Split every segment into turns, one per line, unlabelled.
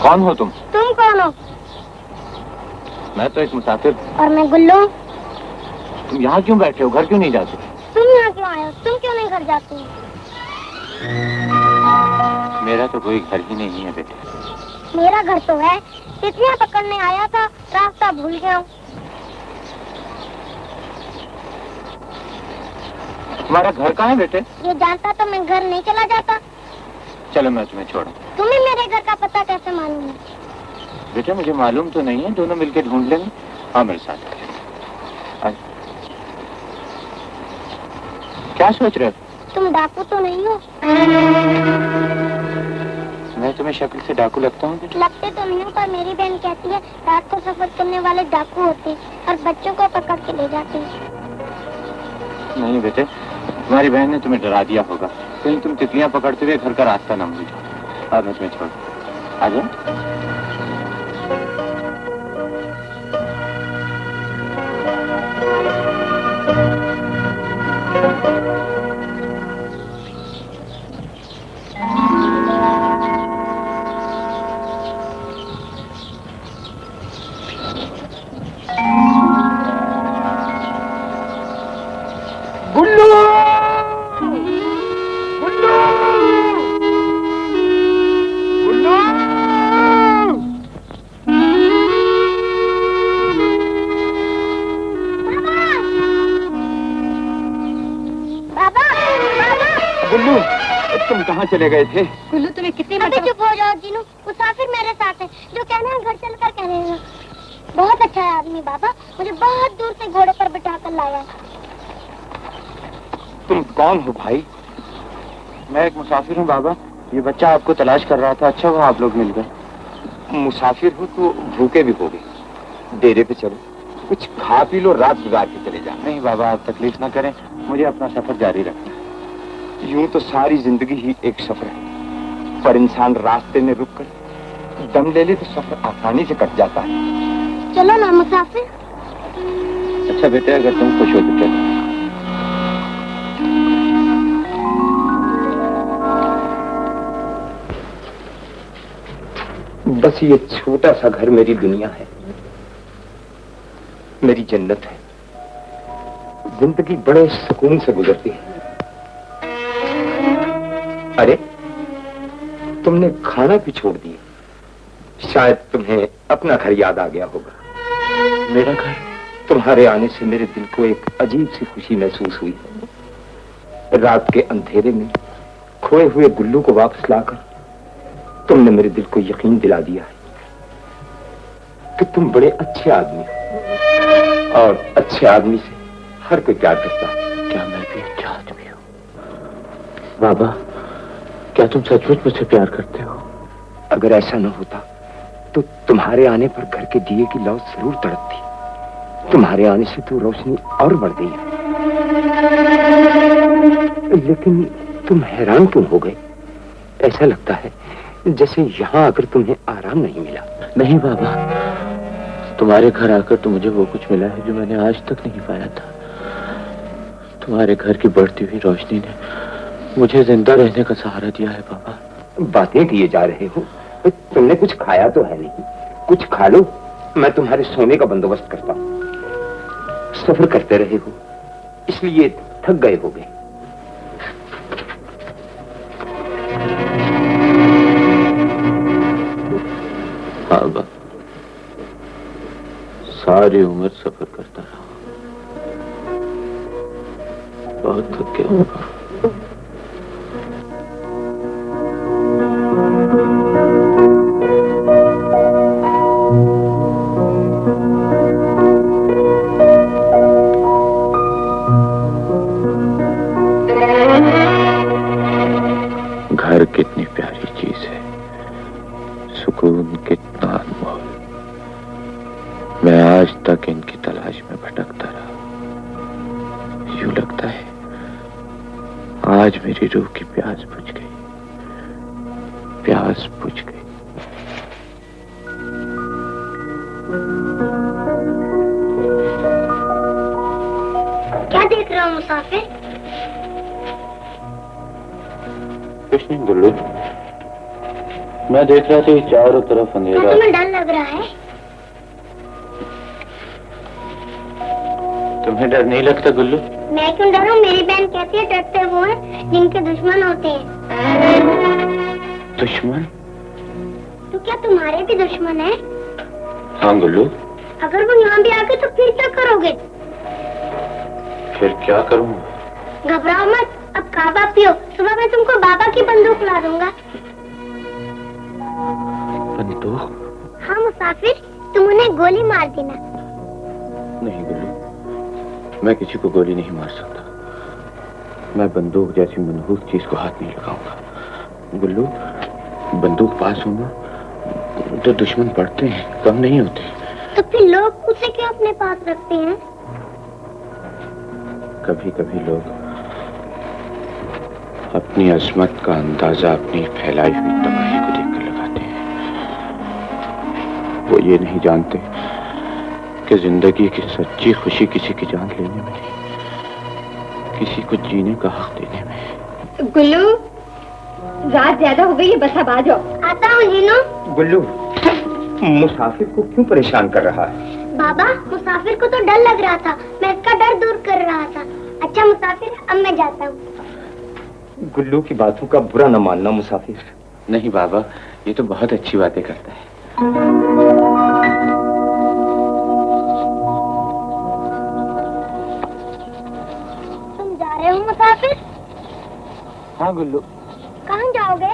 कौन हो तुम?
तुम कौन हो?
मैं तो एक मुसाफिर।
और मैं गुल्लू।
तुम यहाँ क्यों बैठे हो? घर क्यों नहीं जाते?
तुम यहाँ क्यों आए हो? तुम क्यों नहीं घर जाते हो?
मेरा तो कोई घर ही नहीं है बेटे।
मेरा घर तो है। तितलियाँ पकड़ने आया था, रास्ता भूल गया हूँ।
तुम्हारा घर कहाँ है बेटे?
ये जानता तो मैं घर नहीं चला जाता।
चलो मैं तुम्हें छोड़ू।
तुम्हें मेरे घर का पता कैसे मालूम है?
बेटे मुझे मालूम तो नहीं है, दोनों मिलकर ढूंढ लेंगे। हाँ मेरे साथ। क्या सोच रहे हो?
तुम डाकू तो नहीं हो?
मैं तुम्हें शक्ल से डाकू लगता हूँ?
लगते तो नहीं हो, पर मेरी बहन कहती है रात को सफर करने वाले डाकू होते और बच्चों को पकड़ के ले जाते।
नहीं बेटे, तुम्हारी बहन ने तुम्हें डरा दिया होगा। कहीं तुम तितलियां पकड़ते हुए घर का रास्ता न भूल जाओ। अब मैं तुम्हें छोड़ आ जाओ। कहाँ चले गए थे?
गुल्लू तुम्हें कितनी अभी चुप हो जाओ जीनू, मुसाफिर मेरे साथ है। जो कहना है घर चलकर कहेगा। बहुत अच्छा है आदमी बाबा, मुझे बहुत दूर से घोड़े पर बिठा कर लाया।
तुम कौन हो भाई? मैं एक मुसाफिर हूँ बाबा। ये बच्चा आपको तलाश कर रहा था, अच्छा हुआ आप लोग मिल गए। मुसाफिर हो तो भूखे भी होगे। डेरे पे चलो, कुछ खा पी लो, रात गुजार के चले जाओ। नहीं बाबा आप तकलीफ ना करें, मुझे अपना सफर जारी रखना है। यूं तो सारी जिंदगी ही एक सफर है, पर इंसान रास्ते में रुककर दम ले ले तो सफर आसानी से कट जाता है।
चलो ना मुसाफिर।
अच्छा बेटे, अगर तुम खुश हो तो चलो। बस ये छोटा सा घर मेरी दुनिया है, मेरी जन्नत है। जिंदगी बड़े सुकून से गुजरती है। अरे तुमने खाना भी छोड़ दिया। शायद तुम्हें अपना घर याद आ गया होगा। मेरा घर? तुम्हारे आने से मेरे दिल को एक अजीब सी खुशी महसूस हुई है। रात के अंधेरे में खोए हुए गुल्लू को वापस लाकर तुमने मेरे दिल को यकीन दिला दिया है कि तुम बड़े अच्छे आदमी हो, और अच्छे आदमी से हर कोई प्यार करता है। क्या मैं भी अच्छा आदमी हूँ? बाबा क्या तुम सचमुच मुझसे प्यार करते हो? अगर ऐसा न होता तो तुम्हारे आने पर घर के दिए की लौ जरूर तड़पती। तुम्हारे आने से तो रोशनी और बढ़ गई है। लेकिन तुम हैरान क्यों हो गए? ऐसा लगता है जैसे यहाँ आकर तुम्हें आराम नहीं मिला। नहीं बाबा, तुम्हारे घर आकर तो मुझे वो कुछ मिला है जो मैंने आज तक नहीं पाया था। तुम्हारे घर की बढ़ती हुई रोशनी ने मुझे जिंदा रहने का सहारा दिया है बाबा। बातें किए जा रहे हो, तुमने कुछ खाया तो है नहीं। कुछ खा लो, मैं तुम्हारे सोने का बंदोबस्त करता हूँ। सफर करते रहे हो इसलिए थक गए होगे। हाँ बाबा, सारी उम्र सफर करता रहा, बहुत थक गया हूँ। घर कितनी प्यारी चीज है, सुकून कितना अनमोल। मैं आज तक इनकी तलाश में भटकता रहा। यूं लगता है आज मेरी रूह की प्यास बुझ गई, प्यास बुझ गई।
क्या देख रहे हो मुसाफिर?
कुछ नहीं गुल्लू,
मैं देख रहा था चारों तरफ अंधेरा।
तुम्हें डर लग रहा है?
तुम्हें डर नहीं लगता गुल्लू?
मैं क्यों डरूं? मेरी बहन कहती है डरते वो हैं जिनके दुश्मन होते हैं।
दुश्मन?
तो क्या तुम्हारे भी दुश्मन है?
हाँ गुल्लू।
अगर वो यहाँ भी आ गए तो फिर क्या करोगे?
फिर क्या करूँगा?
घबराओ मत, अब काबा पियो, सुबह मैं तुमको बाबा की बंदूक ला दूंगा।
बंदूक?
हाँ मुसाफिर, तुम उन्हें गोली मार देना।
नहीं गुल्लू, मैं किसी को गोली नहीं मार सकता। मैं बंदूक जैसी मनहूस चीज को हाथ नहीं लगाऊंगा। गुल्लू, बंदूक पास होना तो दुश्मन बढ़ते हैं, कम नहीं होते।
तो फिर लोग उसे क्यों अपने पास रखते हैं?
कभी कभी लोग अपनी अजमत का अंदाजा अपनी फैलाई हुई तबाही को देखकर लगाते हैं। वो ये नहीं जानते कि जिंदगी की सच्ची खुशी किसी की जान लेने में नहीं, किसी को जीने का हक देने में।
गुल्लू, रात ज्यादा हो गई है, बस अब आ जाओ।
आता हूँ जीनू।
गुल्लू, मुसाफिर को क्यों परेशान कर रहा है?
बाबा, मुसाफिर को तो डर लग रहा था, मैं इसका डर दूर कर रहा था। अच्छा मुसाफिर, अब मैं जाता हूँ।
गुल्लू की बातों का बुरा न मानना मुसाफिर।
नहीं बाबा, ये तो बहुत अच्छी बातें करता है।
तुम जा रहे हो मुसाफिर?
हाँ गुल्लू।
कहाँ जाओगे?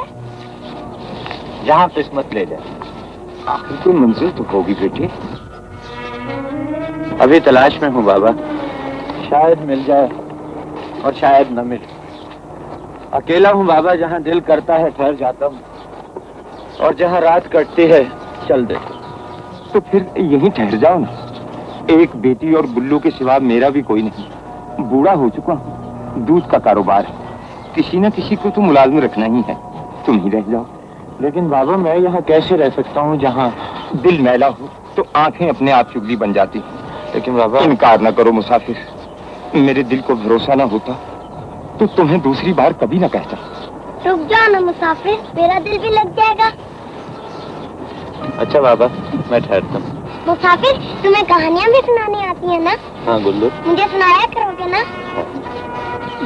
जहाँ किस्मत ले जाए।
आखिर कोई मंजिल तो होगी बेटे।
अभी तलाश में हूँ बाबा, शायद मिल जाए और शायद न मिले। अकेला हूँ बाबा, जहाँ दिल करता है ठहर जाता हूँ और जहाँ रात कटती है चल देता हूँ।
तो फिर यहीं ठहर जाओ ना। एक बेटी और गुल्लू के सिवा मेरा भी कोई नहीं। बूढ़ा हो चुका हूँ, दूध का कारोबार है, किसी न किसी को तो मुलाजिम रखना ही है। तुम ही रह जाओ।
लेकिन बाबा मैं यहाँ कैसे रह सकता हूँ जहाँ
दिल मैला हो तो आंखें अपने आप चुगली बन जाती।
लेकिन बाबा
इनकार न करो मुसाफिर, मेरे दिल को भरोसा न होता तो तुम्हें दूसरी बार कभी न कहता।
रुक जाओ ना मुसाफिर, मेरा दिल भी लग जाएगा।
अच्छा बाबा, मैं ठहरता हूँ।
मुसाफिर, तुम्हें कहानियाँ भी सुनानी आती है ना?
हाँ गुल्लू।
मुझे सुनाया करोगे ना?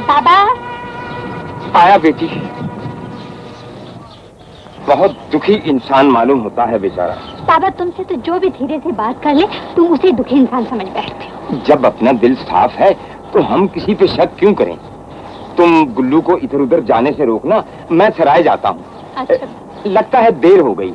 बाबा।
आया बेटी। बहुत दुखी इंसान मालूम होता है बेचारा।
बाबा, तुमसे तो जो भी धीरे से बात कर ले तुम उसे दुखी इंसान समझ बैठते हो।
जब अपना दिल साफ है तो हम किसी पे शक क्यों करें? तुम गुल्लू को इधर उधर जाने से रोकना, मैं सराय जाता हूँ।
अच्छा।
लगता है देर हो गई।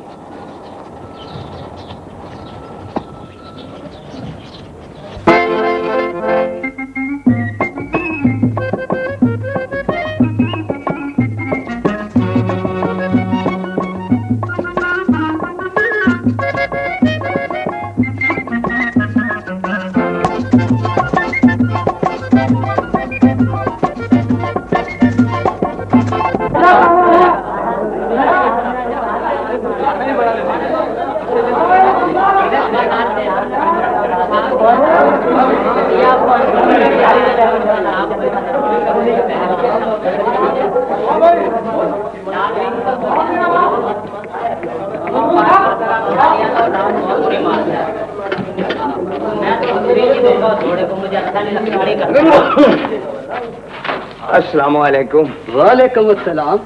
अस्सलाम वालेकुम।
वालेकुम अस्सलाम।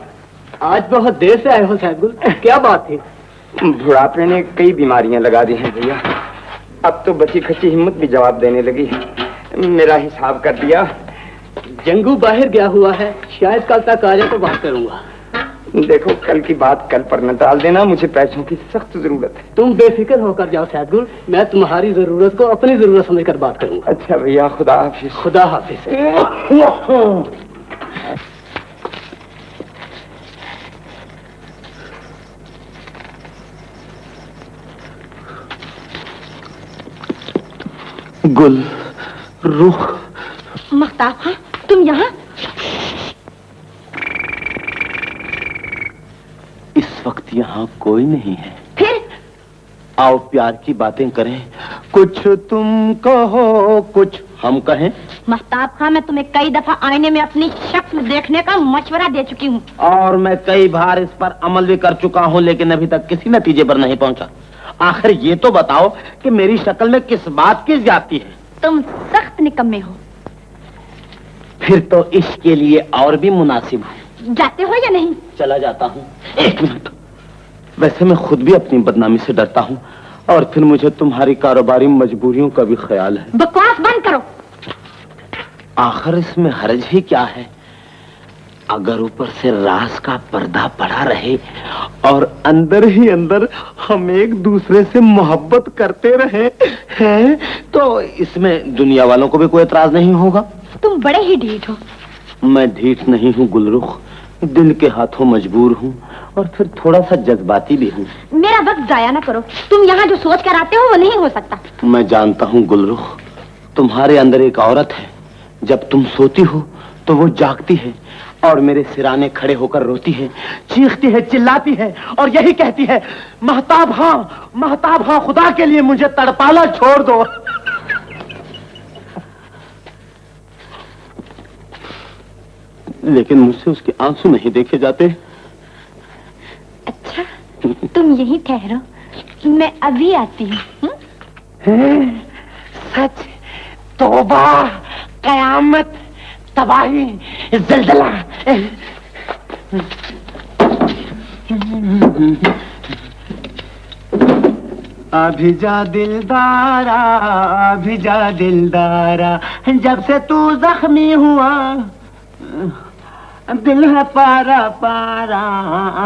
आज बहुत देर से आए हो साहबुल, क्या बात थी?
बुढ़ापे ने कई बीमारियां लगा दी हैं भैया। अब तो बची खची हिम्मत भी जवाब देने लगी। मेरा हिसाब कर दिया।
जंगू बाहर गया हुआ है, शायद कल तक आ जाए तो बात करूंगा।
देखो, कल की बात कल पर न टाल देना, मुझे पैसों की सख्त जरूरत है।
तुम बेफिक्र होकर जाओ साहबुल, मैं तुम्हारी जरूरत को अपनी जरूरत समझकर बात करूंगा।
अच्छा भैया, खुदा हाफिज।
खुदा हाफिज।
गुल, रूह।
मख्ताब खां, तुम यहाँ?
इस वक्त यहाँ कोई नहीं है।
फिर?
आओ प्यार की बातें करें। कुछ तुम कहो, कुछ हम कहें?
महताब खां, मैं तुम्हें कई दफा आईने में अपनी शक्ल देखने का मशवरा दे चुकी हूँ।
और मैं कई बार इस पर अमल भी कर चुका हूँ, लेकिन अभी तक किसी नतीजे पर नहीं पहुँचा। आखिर ये तो बताओ कि मेरी शक्ल में किस बात की ज्यादती है?
तुम सख्त निकम्मे हो।
फिर तो इसके लिए और भी मुनासिब हूँ।
जाते हो या नहीं?
चला जाता हूँ। एक मिनट, वैसे मैं खुद भी अपनी बदनामी से डरता हूँ, और फिर मुझे तुम्हारी कारोबारी मजबूरियों का भी ख्याल है।
बकवास बंद करो।
आखिर इसमें हर्ज ही क्या है? अगर ऊपर से राज का पर्दा पड़ा रहे और अंदर ही अंदर हम एक दूसरे से मोहब्बत करते रहे हैं, तो इसमें दुनिया वालों को भी कोई एतराज नहीं होगा।
तुम बड़े ही ढीठ हो।
मैं ढीठ नहीं हूँ गुलरुख, दिल के हाथों मजबूर हूँ, और फिर थोड़ा सा जज्बाती भी हूँ।
मेरा वक्त जाया ना करो। तुम यहाँ जो सोच कर आते हो वो नहीं हो सकता।
मैं जानता हूँ गुलरुख, तुम्हारे अंदर एक औरत है। जब तुम सोती हो तो वो जागती है और मेरे सिराने खड़े होकर रोती है, चीखती है, चिल्लाती है और यही कहती है, महताब हाँ, खुदा के लिए मुझे तड़पाना छोड़ दो। लेकिन मुझसे उसके आंसू नहीं देखे जाते।
अच्छा, तुम यही ठहरो, मैं अभी आती हूँ।
सच? तौबा, कयामत, तबाही, ज़ल्ज़ला। अभी जा दिलदारा, अभी जा दिलदारा, जब से तू जख्मी हुआ दिल है पारा पारा,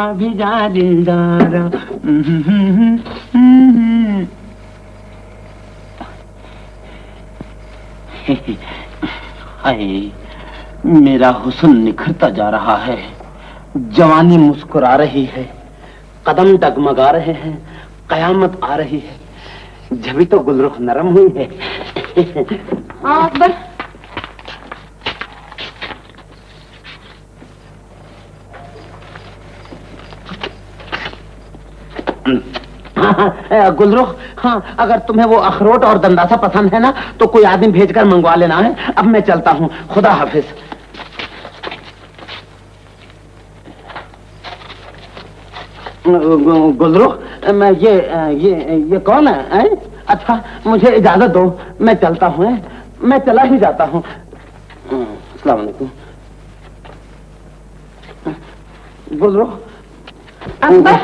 अभी जा दिलदारा। हाय, मेरा हुस्न निखरता जा रहा है, जवानी मुस्कुरा रही है, कदम डगमगा रहे हैं, कयामत आ रही है, जभी तो गुलरुख नरम हुई है।
हाँ अकबर,
गुलरुख, हाँ, अगर तुम्हें वो अखरोट और दंदासा पसंद है ना, तो कोई आदमी भेजकर मंगवा लेना है। अब मैं चलता हूँ, खुदा हाफिज। गुलरुख, मैं ये कौन है? अच्छा, मुझे इजाजत दो, मैं चलता हूँ। मैं चला ही जाता हूँ। अस्सलाम वालेकुम। गुलरुख,
अकबर,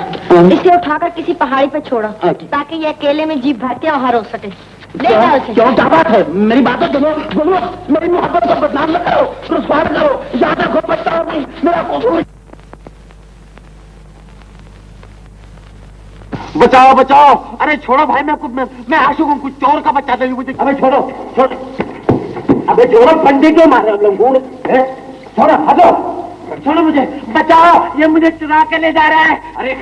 इसे उठाकर किसी पहाड़ी पर छोड़ो ताकि ये अकेले में जीप भर के आहार हो सके। ले जाओ इसे।
क्यों, क्या बात है? मेरी बात तो सुनो। मेरी मोहब्बत को बदनाम न करो, रुसवा न करो, याद रखो बच्चा नहीं, मेरा कसूर। बचाओ बचाओ! अरे छोड़ो भाई, मैं आशिक हूँ, कुछ चोर का बच्चा दे मुझे। अबे छोड़ो, अबे छोड़ो, पंडे क्यों मार रहे हो लंगूर? छोड़ो, हटो, छोड़ो मुझे, बचाओ, ये मुझे चुरा के ले जा रहा है। अरे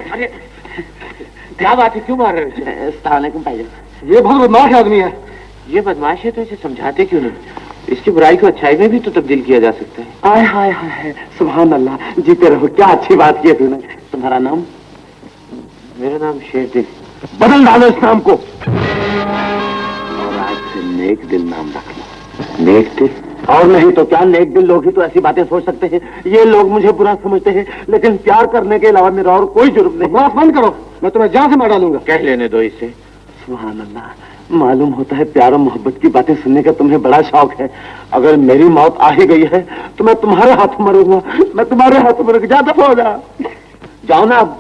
क्या बात है, क्यों मार रहे हो? अस्सलाम वालेकुम भाई। ये बहुत बदमाश आदमी है। ये बदमाश है तो इसे समझाते क्यों नहीं? इसकी बुराई को अच्छाई में भी तो तब्दील किया जा सकता है। आय हाय हाय, सुभान अल्लाह, जीते रहो। क्या अच्छी बात की तूने। तुम्हारा नाम? मेरा नाम शेरदिल। बदल डालो इस नाम को, और आज से नेक दिल नाम रखना। नेक दिल? और नहीं तो क्या, नेक दिल लोग ही तो ऐसी बातें सोच सकते हैं। ये लोग मुझे बुरा समझते हैं, लेकिन प्यार करने के अलावा मेरा और कोई जुर्म नहीं। बात बंद करो, मैं तुम्हें जान से मार डालूंगा। कह लेने दो इसे। सुभान अल्लाह, मालूम होता है प्यार और मोहब्बत की बातें सुनने का तुम्हें बड़ा शौक है। अगर मेरी मौत आ ही गई है तो मैं तुम्हारे हाथ मरूंगा, मैं तुम्हारे हाथ मरूंगा। जा दफा हो जा, जाओ ना। अब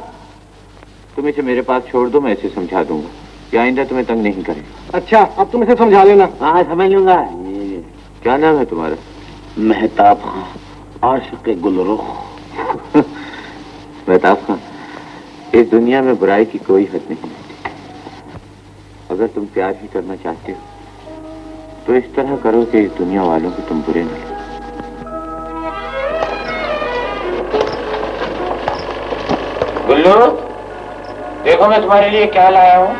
तुम इसे मेरे पास छोड़ दो, मैं इसे समझा दूंगा, या आइंदा तुम्हें तंग नहीं करेगा। अच्छा, अब तुम इसे समझा लेना। हाँ, समझ लूंगा। क्या नाम है तुम्हारा? महताब खां, आशिक़ गुलरुख। महताब खां, इस दुनिया में बुराई की कोई हद नहीं होती। अगर तुम प्यार ही करना चाहते हो तो इस तरह करो कि इस दुनिया वालों को तुम बुरे न लगो। गुल्लू, देखो मैं तुम्हारे लिए क्या लाया हूँ।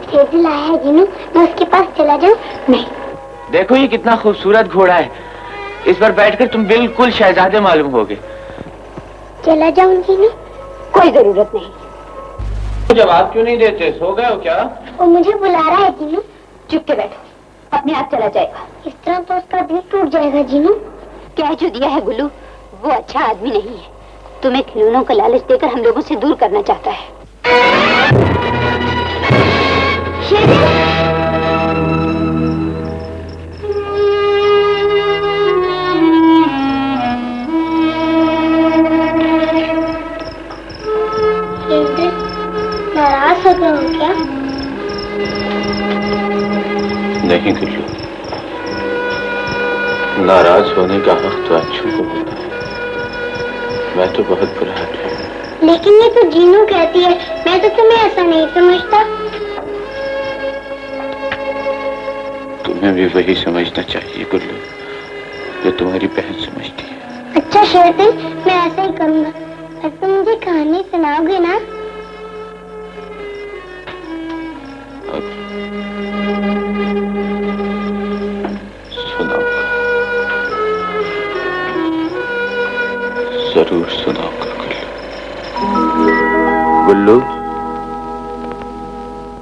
शेरदिल आया है जीनू, मैं उसके पास चला जाऊं? नहीं।
देखो ये कितना खूबसूरत घोड़ा है, इस पर बैठकर तुम बिल्कुल शहजादे मालूम होगे।
चला जाऊं जीनू? कोई जरूरत नहीं।
जवाब क्यों नहीं देते? सो गए हो क्या?
वो मुझे बुला रहा है जीनू।
चुप के बैठो। अपने आप चला जाएगा।
इस तरह तो उसका दिल टूट जाएगा जीनू।
कह जो दिया है गुल्लू, वो अच्छा आदमी नहीं है। तुम्हें खिलौनों का लालच देकर हम लोगों से दूर करना चाहता है।
नाराज हो गए हो क्या?
नहीं गुल्लू, नाराज होने का हक तो अच्छू को होता है। मैं तो बहुत बुरा आदमी हूं।
लेकिन ये तो जीनू कहती है, मैं तो तुम्हें ऐसा नहीं समझता।
तुम्हें भी वही समझना चाहिए गुल्लू जो तुम्हारी बहन समझती है।
अच्छा शेरदिल, मैं ऐसा ही करूँगा। और तुम मुझे कहानी सुनाओगे ना?
सुनाऊंगा, जरूर सुनाऊंगा गुल्लू।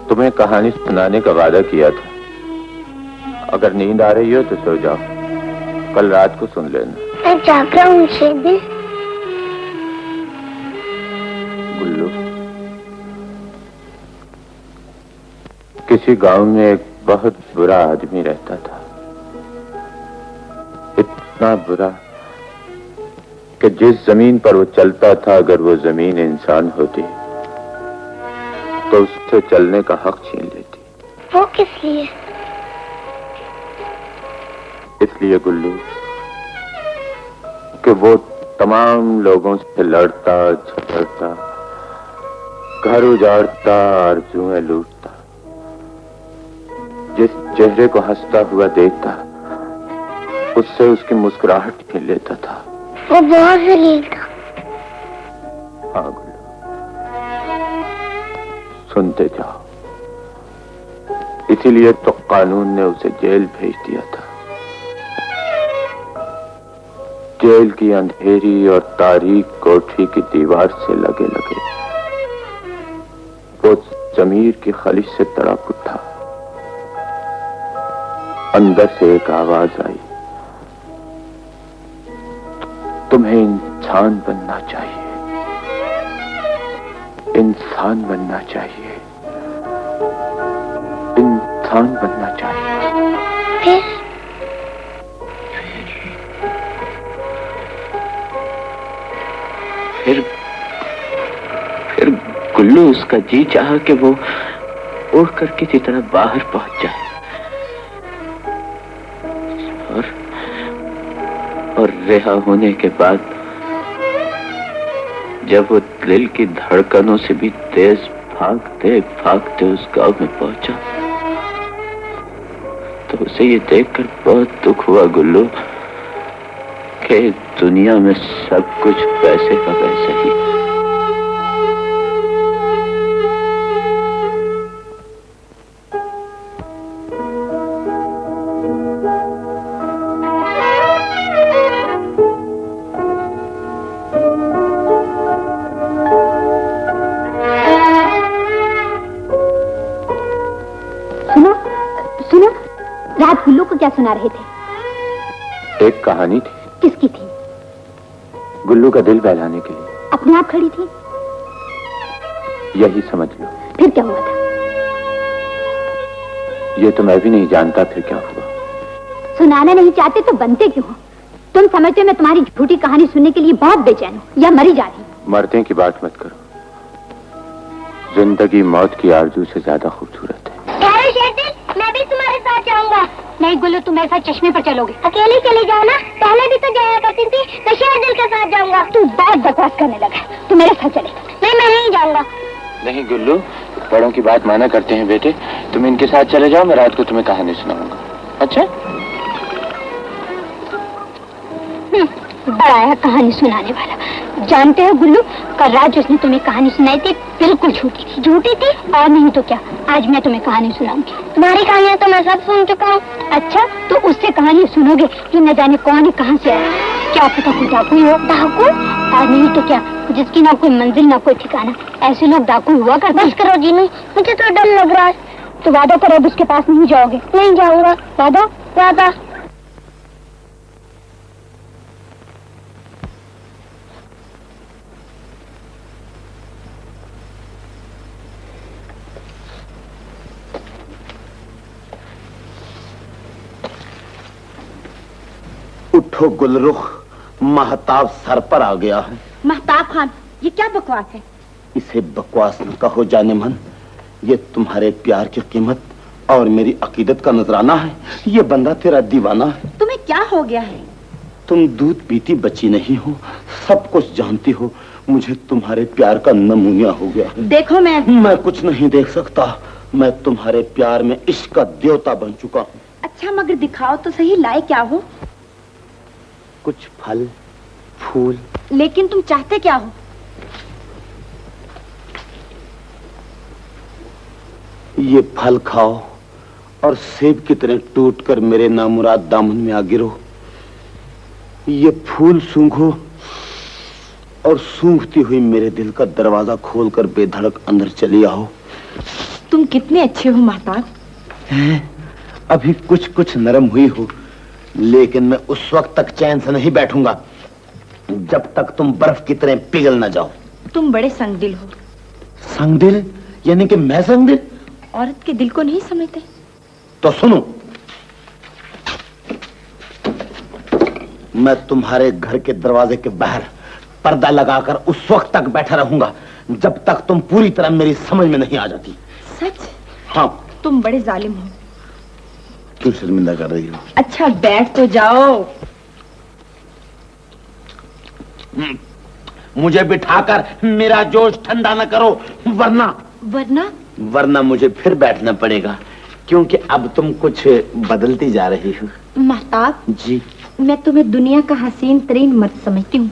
तुम्हें कहानी सुनाने का वादा किया था। अगर नींद आ रही हो तो सो जाओ, कल रात को सुन लेना।
मैं जाग रहा हूँ शेरदिल।
गुल्लू, किसी गांव में एक बहुत बुरा आदमी रहता था। इतना बुरा कि जिस जमीन पर वो चलता था, अगर वो जमीन इंसान होती तो उससे चलने का हक छीन लेती।
वो किस लिए? इसलिए
गुल्लू कि वो तमाम लोगों से लड़ता झगड़ता, घर उजाड़ता, आरज़ुएं लूटता। जिस चेहरे को हंसता हुआ देखता, उससे उसकी मुस्कुराहट छीन लेता था।
वो बहुत जलील था।
हाँ गुल्लू, सुनते जाओ। इसीलिए तो कानून ने उसे जेल भेज दिया था। जेल की अंधेरी और तारीक कोठरी की दीवार से लगे लगे वो जमीर की खलिश से तड़प उठा। अंदर से एक आवाज आई, तुम्हें इंसान बनना चाहिए, इंसान बनना चाहिए, इंसान बनना चाहिए। फिर गुल्लू उसका जी चाहा कि वो उड़कर किसी तरह बाहर पहुंच जाए और रिहा होने के बाद जब वो दिल की धड़कनों से भी तेज भागते भागते उस गांव में पहुंचा तो उसे ये देखकर बहुत दुख हुआ गुल्लू कि दुनिया में सब कुछ पैसे का वैसा ही।
रात गुल्लू को क्या सुना रहे थे?
एक कहानी थी।
किसकी थी?
गुल्लू का दिल बहलाने के लिए।
अपने आप खड़ी थी?
यही समझ लो।
फिर क्या हुआ था?
ये तो मैं भी नहीं जानता फिर क्या हुआ।
सुनाना नहीं चाहते तो बनते क्यों हो? तुम समझते हो मैं तुम्हारी झूठी कहानी सुनने के लिए बहुत बेचैन हूँ या मरी जा रही हूँ?
मरने की बात मत करो। जिंदगी मौत की आरज़ू से ज्यादा खूबसूरत है।
मैं भी तुम्हारे साथ जाऊंगा।
नहीं गुल्लू, तुम मेरे साथ चश्मे पर चलोगे।
अकेले चले जाओ ना, पहले भी तो जाया करती थी। तो शेरदिल के साथ जाऊंगा।
तू बहुत बकवास करने लगा। तू मेरे साथ चले।
नहीं, मैं नहीं जाऊंगा।
नहीं गुल्लू, बड़ों की बात माना करते हैं बेटे। तुम इनके साथ चले जाओ, मैं रात को तुम्हें कहानी सुनाऊंगा। अच्छा?
बड़ा है कहानी सुनाने वाला। जानते हो गुल्लू, कल रात जो उसने तुम्हें कहानी सुनाई थी बिल्कुल झूठी थी। झूठी थी? और नहीं तो क्या, आज मैं तुम्हें कहानी सुनाऊंगी।
तुम्हारी कहानियां तो मैं सब सुन चुका हूँ।
अच्छा, तो उससे कहानी सुनोगे कि न जाने कौन है कहाँ से आया। क्या पता कोई डाकू हो। डाकू? और नहीं तो क्या, जिसकी ना कोई मंजिल ना कोई ठिकाना। ऐसे लोग डाकू हुआ करते।
बस करो जीनू, मुझे तो डर लग रहा है।
तो वादा करो अब उसके पास नहीं जाओगे।
नहीं जाऊंगा।
वादा?
वादा।
उठो गुलरुख, महताब सर पर आ गया है।
महताब खान, ये क्या बकवास है?
इसे बकवास न कहो जाने मन, ये तुम्हारे प्यार की कीमत और मेरी अकीदत का नजराना है। ये बंदा तेरा दीवाना है।
तुम्हें क्या हो गया है?
तुम दूध पीती बच्ची नहीं हो, सब कुछ जानती हो। मुझे तुम्हारे प्यार का नमूनिया हो गया।
देखो
मैं कुछ नहीं देख सकता। मैं तुम्हारे प्यार में इश्क का देवता बन चुका हूँ।
अच्छा मगर दिखाओ तो सही, लाए क्या हो?
कुछ फल फूल।
लेकिन तुम चाहते क्या हो?
ये फल खाओ और सेब की तरह टूटकर मेरे नामुराद दामन में आ गिरो। ये फूल सूंघो और सूंघती हुई मेरे दिल का दरवाजा खोलकर बेधड़क अंदर चली आओ।
तुम कितने अच्छे हो महताब।
अभी कुछ कुछ नरम हुई हो, लेकिन मैं उस वक्त तक चैन से नहीं बैठूंगा जब तक तुम बर्फ की तरह पिघल न जाओ।
तुम बड़े संगदिल हो।
संगदिल? यानी कि मैं संगदिल?
औरत के दिल को नहीं समझते?
तो सुनो, मैं तुम्हारे घर के दरवाजे के बाहर पर्दा लगाकर उस वक्त तक बैठा रहूंगा जब तक तुम पूरी तरह मेरी समझ में नहीं आ जाती।
सच?
हाँ।
तुम बड़े जालिम हो।
क्यों शर्मिंदा कर रही हो?
अच्छा बैठ तो जाओ।
मुझे बिठाकर मेरा जोश ठंडा न करो, वरना
वरना
मुझे फिर बैठना पड़ेगा, क्योंकि अब तुम कुछ बदलती जा रही हो।
महताब
जी,
मैं तुम्हें दुनिया का हसीन तरीन मर्द समझती हूँ।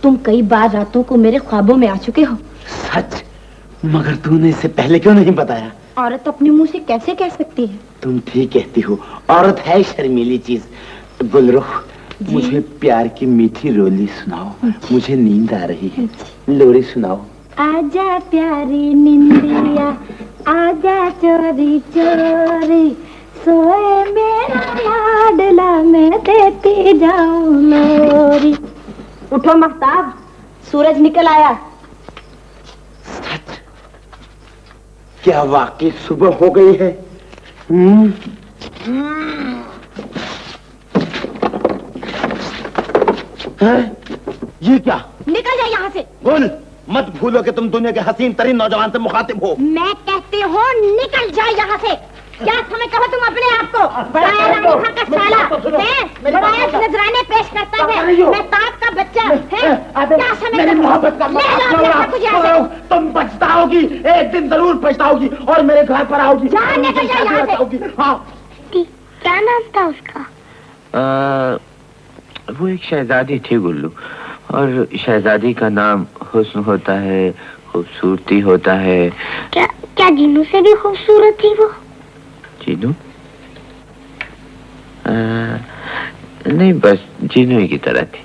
तुम कई बार रातों को मेरे ख्वाबों में आ चुके हो।
सच? मगर तूने इससे पहले क्यों नहीं बताया?
औरत अपने मुंह से कैसे कह सकती है?
तुम ठीक कहती हो, औरत है शर्मीली चीज। गुलरुख, मुझे प्यार की मीठी रोली सुनाओ, मुझे नींद आ रही है। लोरी सुनाओ।
आजा प्यारी निंदिया, आजा चोरी चोरी, सोए मेरा लाडला, मैं देती जाऊं लोरी।
उठो महताब, सूरज निकल आया।
सच? क्या वाकई सुबह हो गई है? ये क्या?
निकल जाए यहाँ से।
बोल, मत भूलो कि तुम दुनिया के हसीन तरीन नौजवान से मुखातिब हो।
मैं कहती हूँ निकल जाए यहाँ से। क्या समझते हो तुम अपने आप को? बड़ा रानी का साला है, बड़ा नजराने पेश करता है, मैं ताप का बच्चा है। क्या समझते हो?
मोहब्बत का तुम पछताओगी, एक दिन जरूर पछताओगी और मेरे घर पर आओगी।
निकल जाए यहाँ से।
हाँ।
क्या नाम था उसका?
वो एक शहजादी थी गुल्लू, और शहजादी का नाम हुस्न होता है, खूबसूरती होता है।
क्या जीनू से भी खूबसूरत थी वो?
जीनू? नहीं, बस जीनू ही की तरह थी,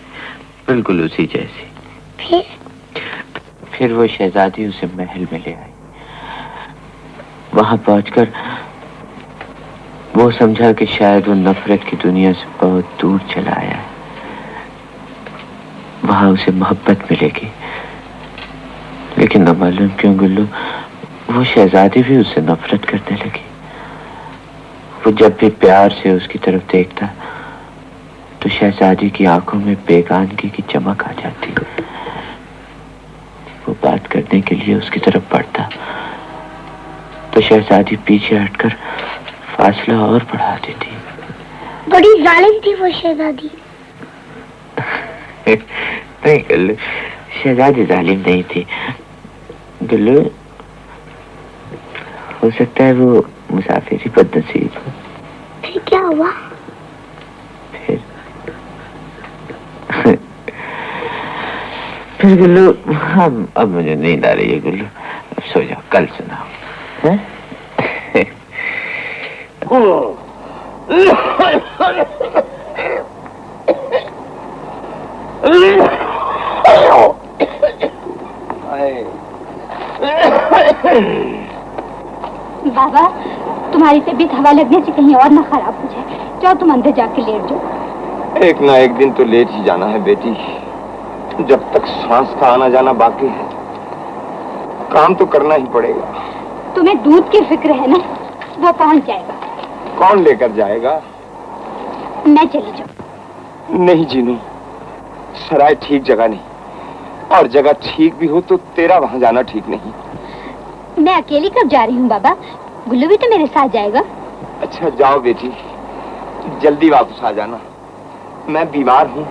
बिल्कुल उसी जैसी। फिर वो शहजादी उसे महल में ले आई। वहां पहुंचकर वो समझा कि शायद वो नफरत की दुनिया से बहुत दूर चला आया है। वहां उसे मोहब्बत मिलेगी, लेकिन न मालूम क्यों गुल्लू, वो शहजादी भी उससे नफरत करने लगी। वो जब भी प्यार से उसकी तरफ देखता तो शहजादी की आंखों में बेगानगी की चमक आ जाती। वो बात करने के लिए उसकी तरफ बढ़ता तो शहजादी पीछे हटकर फासला और बढ़ा देती।
बड़ी जालिम थी वो शहजादी।
नहीं गुल्लू, शहजादी जालिम नहीं थी गुल्लू। हो सकता है वो मुसाफिर ही बदनसीब।
फिर क्या हुआ?
फिर गुल्लू, अब मुझे नींद आ रही है गुल्लू, अब सो जाओ, कल सुनाओ। हैं?
बाबा, तुम्हारी तबीयत हवा लगने से कहीं और ना खराब हो जाए। जाओ तुम अंदर जाके लेट जाओ।
एक ना एक दिन तो लेट ही जाना है बेटी। जब तक सांस का आना जाना बाकी है, काम तो करना ही पड़ेगा।
तुम्हें दूध की फिक्र है ना, वो पहुंच जाएगा।
कौन लेकर जाएगा?
मैं चली जाऊँ।
नहीं जीनू, सराय ठीक जगह नहीं, और जगह ठीक भी हो तो तेरा वहां जाना ठीक नहीं।
मैं अकेली कब जा रही हूँ बाबा? गुल्लू भी तो मेरे साथ जाएगा।
अच्छा जाओ बेटी, जल्दी वापस आ जाना। मैं बीमार हूँ,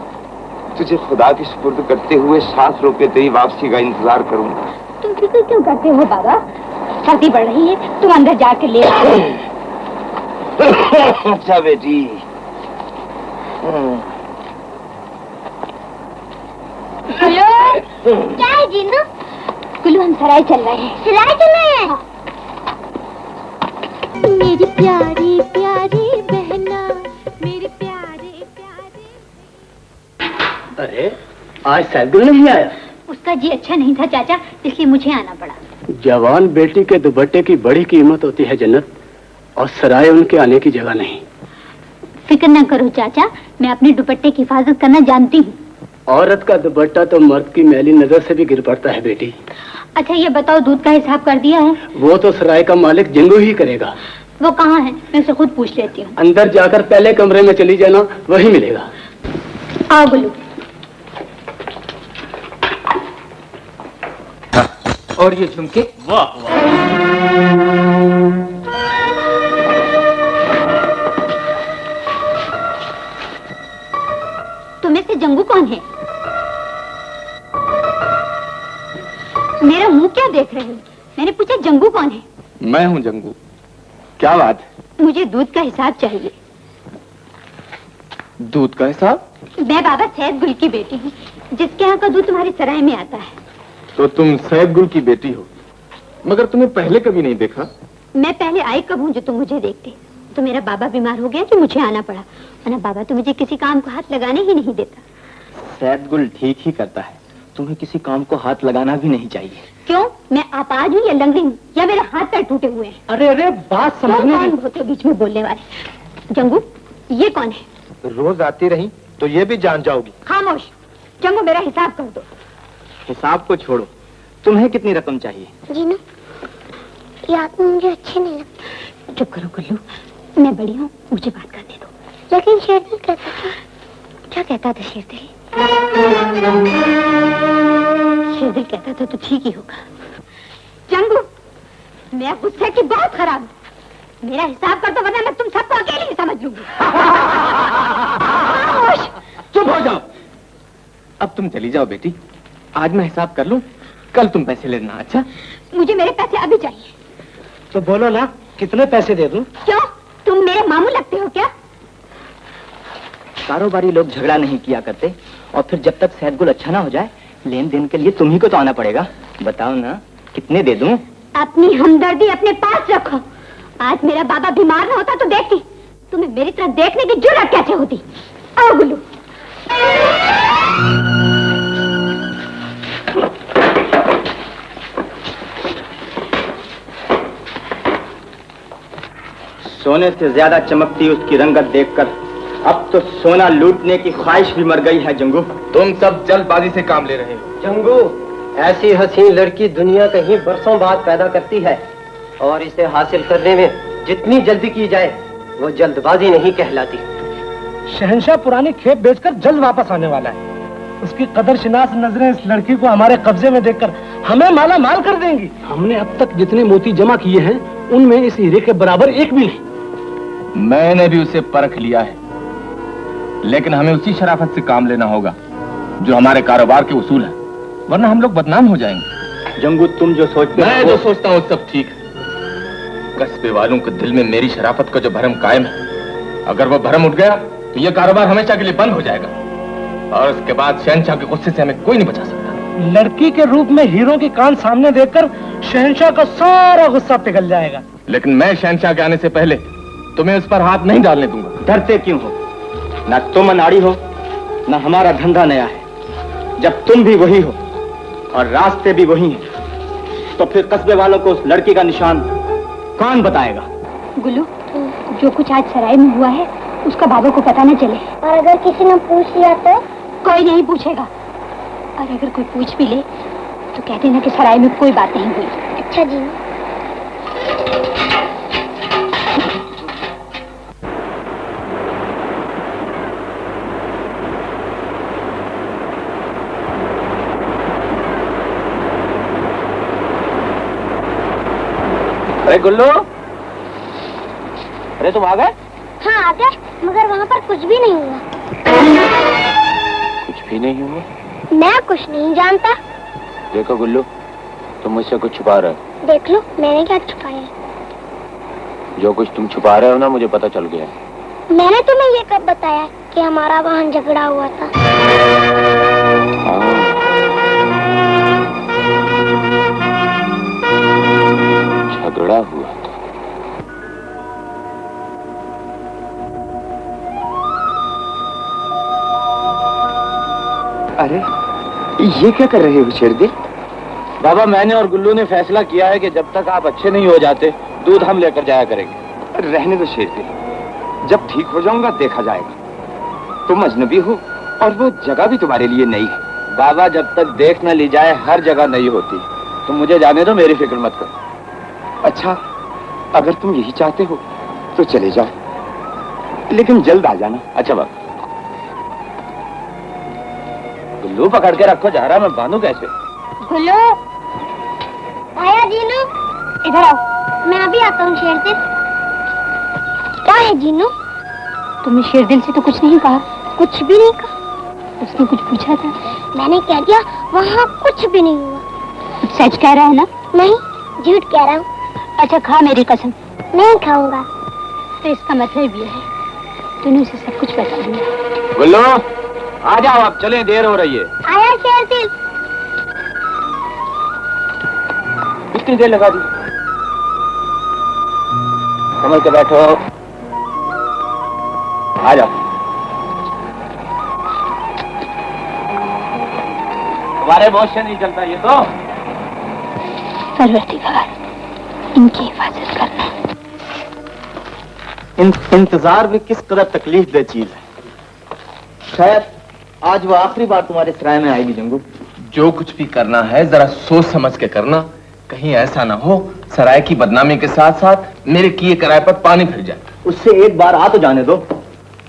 तुझे खुदा की सुपुर्द करते हुए 7 रुपए तेरी वापसी का इंतजार करूंगा।
तुम फिक्र क्यों करते हो बाबा? सर्दी बढ़ रही है, तुम अंदर जाके ले आओ।
अच्छा बेटी।
हेलो, क्या है जीनू?
गुल्लू हम सराय चल रहे हैं।
सिलाई चल रहे हैं?
मेरी प्यारी प्यारी बहना, मेरे प्यारे प्यारे।
अरे आज सैदुल नहीं आया?
उसका जी अच्छा नहीं था चाचा, इसलिए मुझे आना पड़ा।
जवान बेटी के दुपट्टे की बड़ी कीमत होती है जन्नत, और सराय उनके आने की जगह नहीं।
फिक्र न करो चाचा, मैं अपने दुपट्टे की हिफाजत करना जानती हूँ।
औरत का दुपट्टा तो मर्द की मैली नजर से भी गिर पड़ता है बेटी।
अच्छा ये बताओ, दूध का हिसाब कर दिया है?
वो तो सराय का मालिक जंगू ही करेगा।
वो कहाँ है? मैं उसे खुद पूछ लेती हूँ।
अंदर जाकर पहले कमरे में चली जाना, वही मिलेगा।
आओ गुल्लू।
और ये झुमके?
वाह वाह।
तुम्हें से जंगू कौन है? मेरा मुंह क्या देख रहे हो? मैंने पूछा जंगू कौन है?
मैं हूँ जंगू। क्या बात है?
मुझे दूध का हिसाब चाहिए।
दूध का हिसाब?
मैं बाबा सैयद गुल की बेटी हूँ, जिसके यहाँ का दूध तुम्हारी सराय में आता है।
तो तुम सैयद गुल की बेटी हो, मगर तुम्हें पहले कभी नहीं देखा।
मैं पहले आई कब हूँ जो तुम मुझे देखते? तो मेरा बाबा बीमार हो गया कि मुझे आना पड़ा, वरना बाबा तो मुझे किसी काम को हाथ लगाने ही नहीं देता।
सैयद गुल ठीक ही करता है, तुम्हें किसी काम को हाथ लगाना भी नहीं चाहिए।
क्यों? मैं अपाहिज हूँ या लंगड़ी हूँ, या मेरे हाथ पैर टूटे हुए हैं?
अरे अरे बात समझने
कौन होते बीच में बोलने वाले? जंगू, ये कौन है?
रोज आती रही तो ये भी जान जाओगी।
खामोश। जंगू मेरा हिसाब कर दो।
हिसाब को छोड़ो, तुम्हें कितनी रकम चाहिए?
जीनू, ये आदमी मुझे अच्छे नहीं लगते।
चुप करो गुल्लू, मैं बड़ी हूँ, मुझे बात करने दो।
लेकिन शेरदिल कहता था।
क्या कहता था शेरदिल? शेरदिल कहता था तो ठीक ही होगा। जंगू, मैं गुस्से की बहुत खराब हूँ। मेरा हिसाब कर दो, वरना मैं तुम सबको अकेले ही समझ लूंगी।
चुप हो जाओ। अब तुम चली जाओ बेटी, आज मैं हिसाब कर लूं, कल तुम पैसे लेना। अच्छा?
मुझे मेरे पैसे अभी चाहिए।
तो बोलो ना, कितने पैसे दे दूं?
क्यों? तुम मेरे मामू लगते हो क्या?
कारोबारी लोग झगड़ा नहीं किया करते, और फिर जब तक सैयद गुल अच्छा ना हो जाए, लेन देन के लिए तुम्ही को तो आना पड़ेगा। बताओ ना, कितने दे दूं?
अपनी हमदर्दी अपने पास रखो। आज मेरा बाबा बीमार ना होता तो देखती, तुम्हें मेरी तरह देखने की जुर्रत कैसे होती। आओ गुल्लू।
सोने से ज्यादा चमकती उसकी रंगत देखकर अब तो सोना लूटने की ख्वाहिश भी मर गई है। जंगू,
तुम सब जल्दबाजी से काम ले रहे हो।
जंगू, ऐसी हसीन लड़की दुनिया कहीं बरसों बाद पैदा करती है, और इसे हासिल करने में जितनी जल्दी की जाए वो जल्दबाजी नहीं कहलाती।
शहंशाह पुरानी खेप बेचकर जल्द वापस आने वाला है। उसकी कदरशिनास नजरें इस लड़की को हमारे कब्जे में देखकर हमें माला माल कर देंगी। हमने अब तक जितने मोती जमा किए हैं उनमें इस हीरे के बराबर एक भी नहीं।
मैंने भी उसे परख लिया है, लेकिन हमें उसी शराफत से काम लेना होगा जो हमारे कारोबार के उसूल है, वरना हम लोग बदनाम हो जाएंगे।
जंगू, तुम जो सोचते हो,
मैं जो सोचता हूँ सब ठीक है। कस्बे वालों के दिल में मेरी शराफत का जो भरम कायम है, अगर वो भरम उठ गया तो ये कारोबार हमेशा के लिए बंद हो जाएगा, और उसके बाद शहंशाह के गुस्से से हमें कोई नहीं बचा सकता।
लड़की के रूप में हीरो की कान सामने देखकर शहंशाह का सारा गुस्सा पिघल जाएगा।
लेकिन मैं शहंशाह के आने से पहले तुम्हें उस पर हाथ नहीं डालने दूंगा।
डरते क्यों हो? ना तुम अनाड़ी हो, ना हमारा धंधा नया है। जब तुम भी वही हो और रास्ते भी वही हैं, तो फिर कस्बे वालों को उस लड़की का निशान कौन बताएगा?
गुल्लू, जो कुछ आज सराय में हुआ है उसका बाबा को पता न चले।
और अगर किसी ने पूछ लिया तो?
कोई नहीं पूछेगा। और अगर कोई पूछ भी ले तो कह देना कि सराय में कोई बात नहीं हुई।
अच्छा जी।
अरे गुल्लू, अरे तुम आ गए?
हाँ आ गए, मगर वहाँ पर कुछ भी नहीं हुआ।
कुछ भी नहीं हुआ?
मैं कुछ नहीं जानता।
देखो गुल्लू, तुम मुझसे कुछ छुपा रहे हो।
देख लो, मैंने क्या छुपाया है?
जो कुछ तुम छुपा रहे हो ना, मुझे पता चल गया।
मैंने तुम्हें ये कब बताया कि हमारा वहाँ झगड़ा हुआ था?
झगड़ा हुआ था?
अरे ये क्या कर रहे हो शेरदिल?
बाबा, मैंने और गुल्लू ने फैसला किया है कि जब तक आप अच्छे नहीं हो जाते दूध हम लेकर जाया करेंगे।
रहने दो शेरदिल, जब ठीक हो जाऊंगा देखा जाएगा। तुम अजनबी हो और वो जगह भी तुम्हारे लिए नई है।
बाबा, जब तक देख न ली जाए हर जगह नहीं होती। तुम मुझे जाने दो, मेरी फिक्र मत करो।
अच्छा, अगर तुम यही चाहते हो तो चले जाओ, लेकिन जल्द आ जाना।
अच्छा बाबा। गुल्लू पकड़ के रखो, जा रहा मैं बांधू कैसे?
गुल्लू, आया जीनू, इधर आओ। मैं अभी आता हूँ शेरदिल। क्या है जीनू?
तुमने शेरदिल से तो कुछ नहीं कहा?
कुछ भी नहीं कहा।
उसने कुछ पूछा था?
मैंने कह दिया वहाँ कुछ भी नहीं हुआ।
सच कह रहा है ना?
नहीं, झूठ कह रहा हूँ।
अच्छा खा मेरी कसम।
नहीं खाऊंगा।
तो इसका मतलब ये है तूने उसे सब कुछ बता दिया।
गुल्लू, आ जाओ, आप चलें, देर हो रही है।
आया शेरदिल।
कितनी देर लगा दी? समझ के बैठो, आ जाओ। तुम्हारे बहुत से नहीं चलता ये तो।
परवरदिगार, इनकी हिफाजत करना।
इंतजार भी किस कदर तकलीफ दे चीज है। शायद आज वो आखिरी बार तुम्हारे सराय में आएगी जंगू।
जो कुछ भी करना है जरा सोच समझ के करना, कहीं ऐसा ना हो सराय की बदनामी के साथ साथ मेरे किए कराए पर पानी फिर जाए।
उससे एक बार आ तो जाने दो।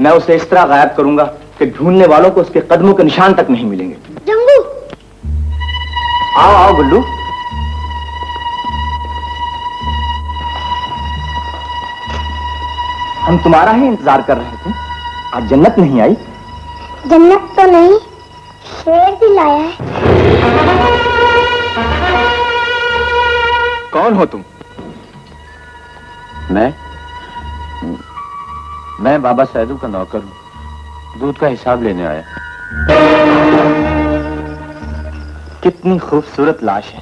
मैं उसे इस तरह गायब करूंगा कि ढूंढने वालों को उसके कदमों के निशान तक नहीं मिलेंगे।
जंगू,
आओ आओ गुल्लू। हम तुम्हारा ही इंतजार कर रहे थे। आज जन्नत नहीं आई?
जन्नत तो नहीं, शेरदिल आया है।
कौन हो तुम?
मैं बाबा सैदू का नौकर हूँ, दूध का हिसाब लेने आया।
कितनी खूबसूरत लाश है।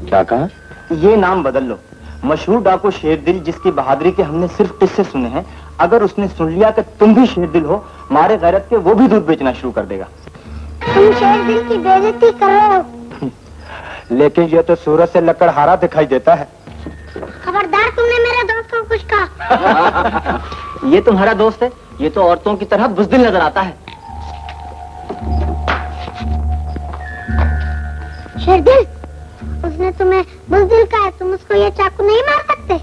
क्या कहा?
ये नाम बदल लो। मशहूर डाकू शेरदिल, जिसकी बहादुरी के हमने सिर्फ किस्से सुने हैं, अगर उसने सुन लिया कि तुम भी शेरदिल हो, मारे गैरत के वो भी दूध बेचना शुरू कर देगा।
तुम शेरदिल की बेइज्जती कर रहे हो।
लेकिन ये तो सूरज से लकड़हारा दिखाई देता है।
खबरदार, तुमने मेरे दोस्त को कुछ कहा।
ये तुम्हारा दोस्त है? ये तो औरतों की तरह बुज़दिल नजर आता है।
शेरदिल, उसने तुम्हें बुज़दिल कहा है, तुम उसको ये चाकू नहीं मार सकते?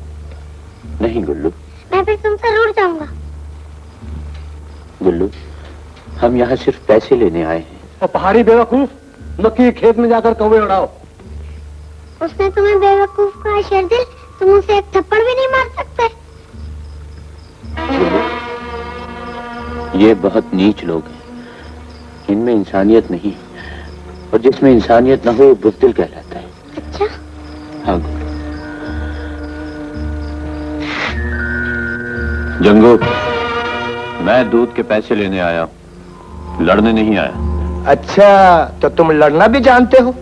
नहीं गुल्लू।
मैं फिर तुमसे रूठ जाऊंगा।
गुल्लू, हम यहाँ सिर्फ पैसे लेने आए हैं।
और पहाड़ी बेवकूफ, मक्की खेत में जाकर कौवे उड़ाओ।
उसने तुम्हें बेवकूफ कहा शेरदिल, तुम उसे एक थप्पड़ भी नहीं मार सकते।
ये बहुत नीच लोग हैं, इनमें इंसानियत नहीं, और जिसमें इंसानियत न हो वो बुज़दिल कहलाता है।
अच्छा?
हाँ जंगू, मैं दूध के पैसे लेने आया हूँ, लड़ने नहीं आया।
अच्छा, तो तुम लड़ना भी जानते हो?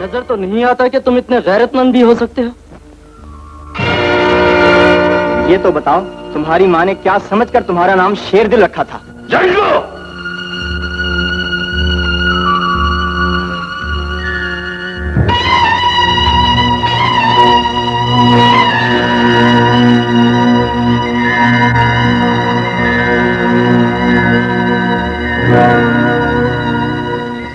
नजर तो नहीं आता कि तुम इतने गैरतमंद भी हो सकते हो।
ये तो बताओ, तुम्हारी माँ ने क्या समझकर तुम्हारा नाम शेरदिल रखा था?
जंगू!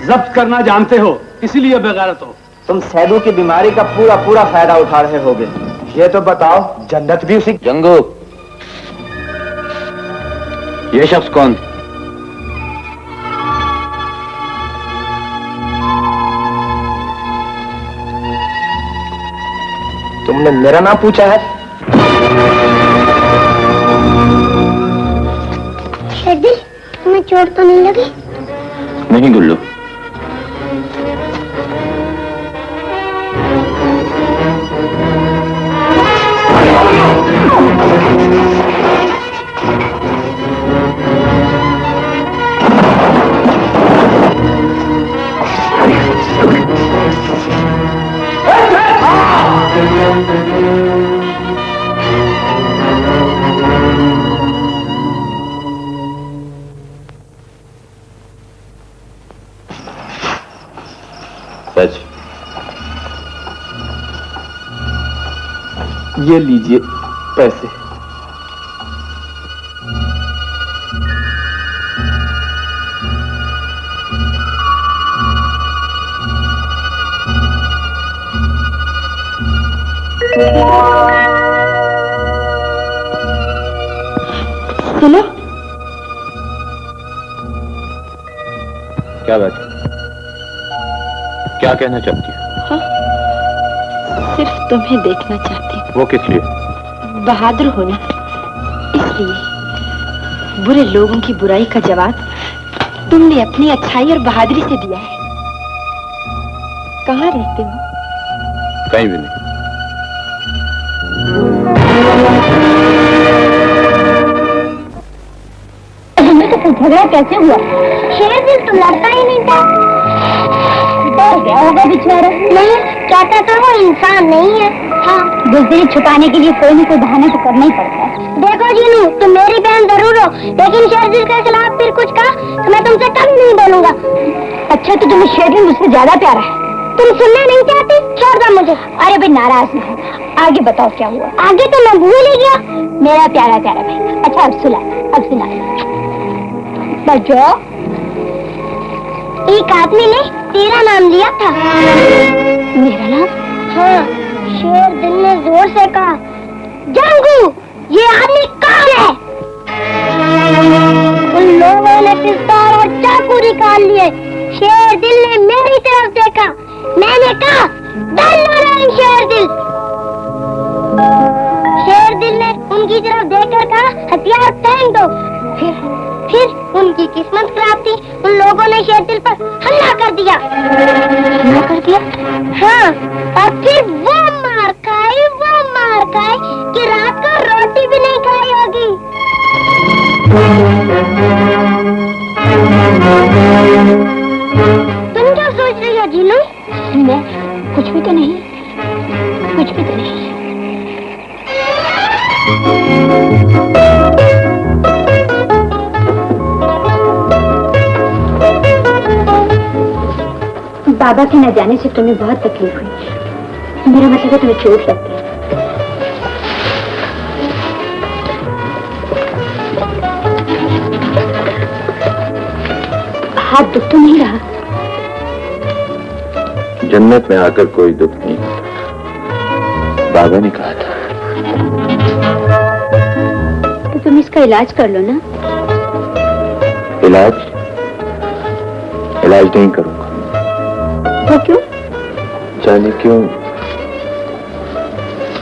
जब्त करना जानते हो, इसीलिए बेगैरत हो।
तुम सैदू की बीमारी का पूरा पूरा फायदा उठा रहे होगे। ये तो बताओ, जन्नत भी उसी।
जंगू, ये शख्स कौन?
तुमने मेरा नाम पूछा है?
शेरदिल, तुम्हें चोट तो नहीं लगी?
नहीं गुल्लू, सच।
ये लीजिए पैसे।
सुनो,
क्या बात है? क्या कहना चाहती हो?
हाँ, सिर्फ तुम्हें देखना चाहती हूँ।
वो किस लिए?
बहादुर होना, इसलिए। बुरे लोगों की बुराई का जवाब तुमने अपनी अच्छाई और बहादुरी से दिया है। कहाँ रहते हो?
कहीं भी नहीं।
झगड़ा कैसे हुआ?
शेरदिल तो लड़ता ही नहीं था।
डर गया होगा बेचारा।
नहीं, कहता था वो इंसान नहीं है। हाँ,
बुज़दिली छुपाने के लिए कोई न कोई बहाना तो करना ही पड़ता है।
देखो जीनू, तुम मेरी बहन जरूर हो, लेकिन शेरदिल के खिलाफ फिर कुछ कहा तो मैं तुमसे कभी नहीं बोलूंगा।
अच्छा, तो तुम्हें शेरदिल मुझसे ज्यादा प्यारा है?
तुम सुनना नहीं चाहती? छोड़ दो मुझे।
अरे भाई, नाराज ना हो। आगे बताओ क्या हुआ?
आगे तो मैं भूल ही गया।
मेरा प्यारा प्यारा भाई। अच्छा, अब सुना। बच्चों,
एक आदमी ने तेरा नाम लिया था।
मेरा नाम?
हाँ, शेरदिल ने जोर से कहा, जंगू, ये आदमी कौन है? उन लोगों ने पिस्तौल और चाकू निकाल लिए। शेरदिल ने मेरी तरफ देखा। मैंने कहा, डरना नहीं शेरदिल। शेरदिल ने उनकी तरफ देखकर कहा, हथियार फेंक दो। फिर उनकी किस्मत खराब थी। उन लोगों ने शेरदिल पर हमला कर दिया।
हमला कर दिया?
हाँ, और फिर वो मार खाई कि रात को रोटी भी नहीं खाई होगी। तुम क्या सोच रही हो जीनू?
मैं कुछ भी तो नहीं, कुछ भी तो नहीं। बाबा के न जाने से तुम्हें बहुत तकलीफ हुई। मेरा मतलब है तुम्हें चोट लगती है। हाथ दुख तो नहीं रहा?
जन्नत में आकर कोई दुख नहीं, बाबा ने कहा था।
तो तुम इसका इलाज कर लो ना।
इलाज नहीं करूंगा।
तो क्यों?
जाने क्यों,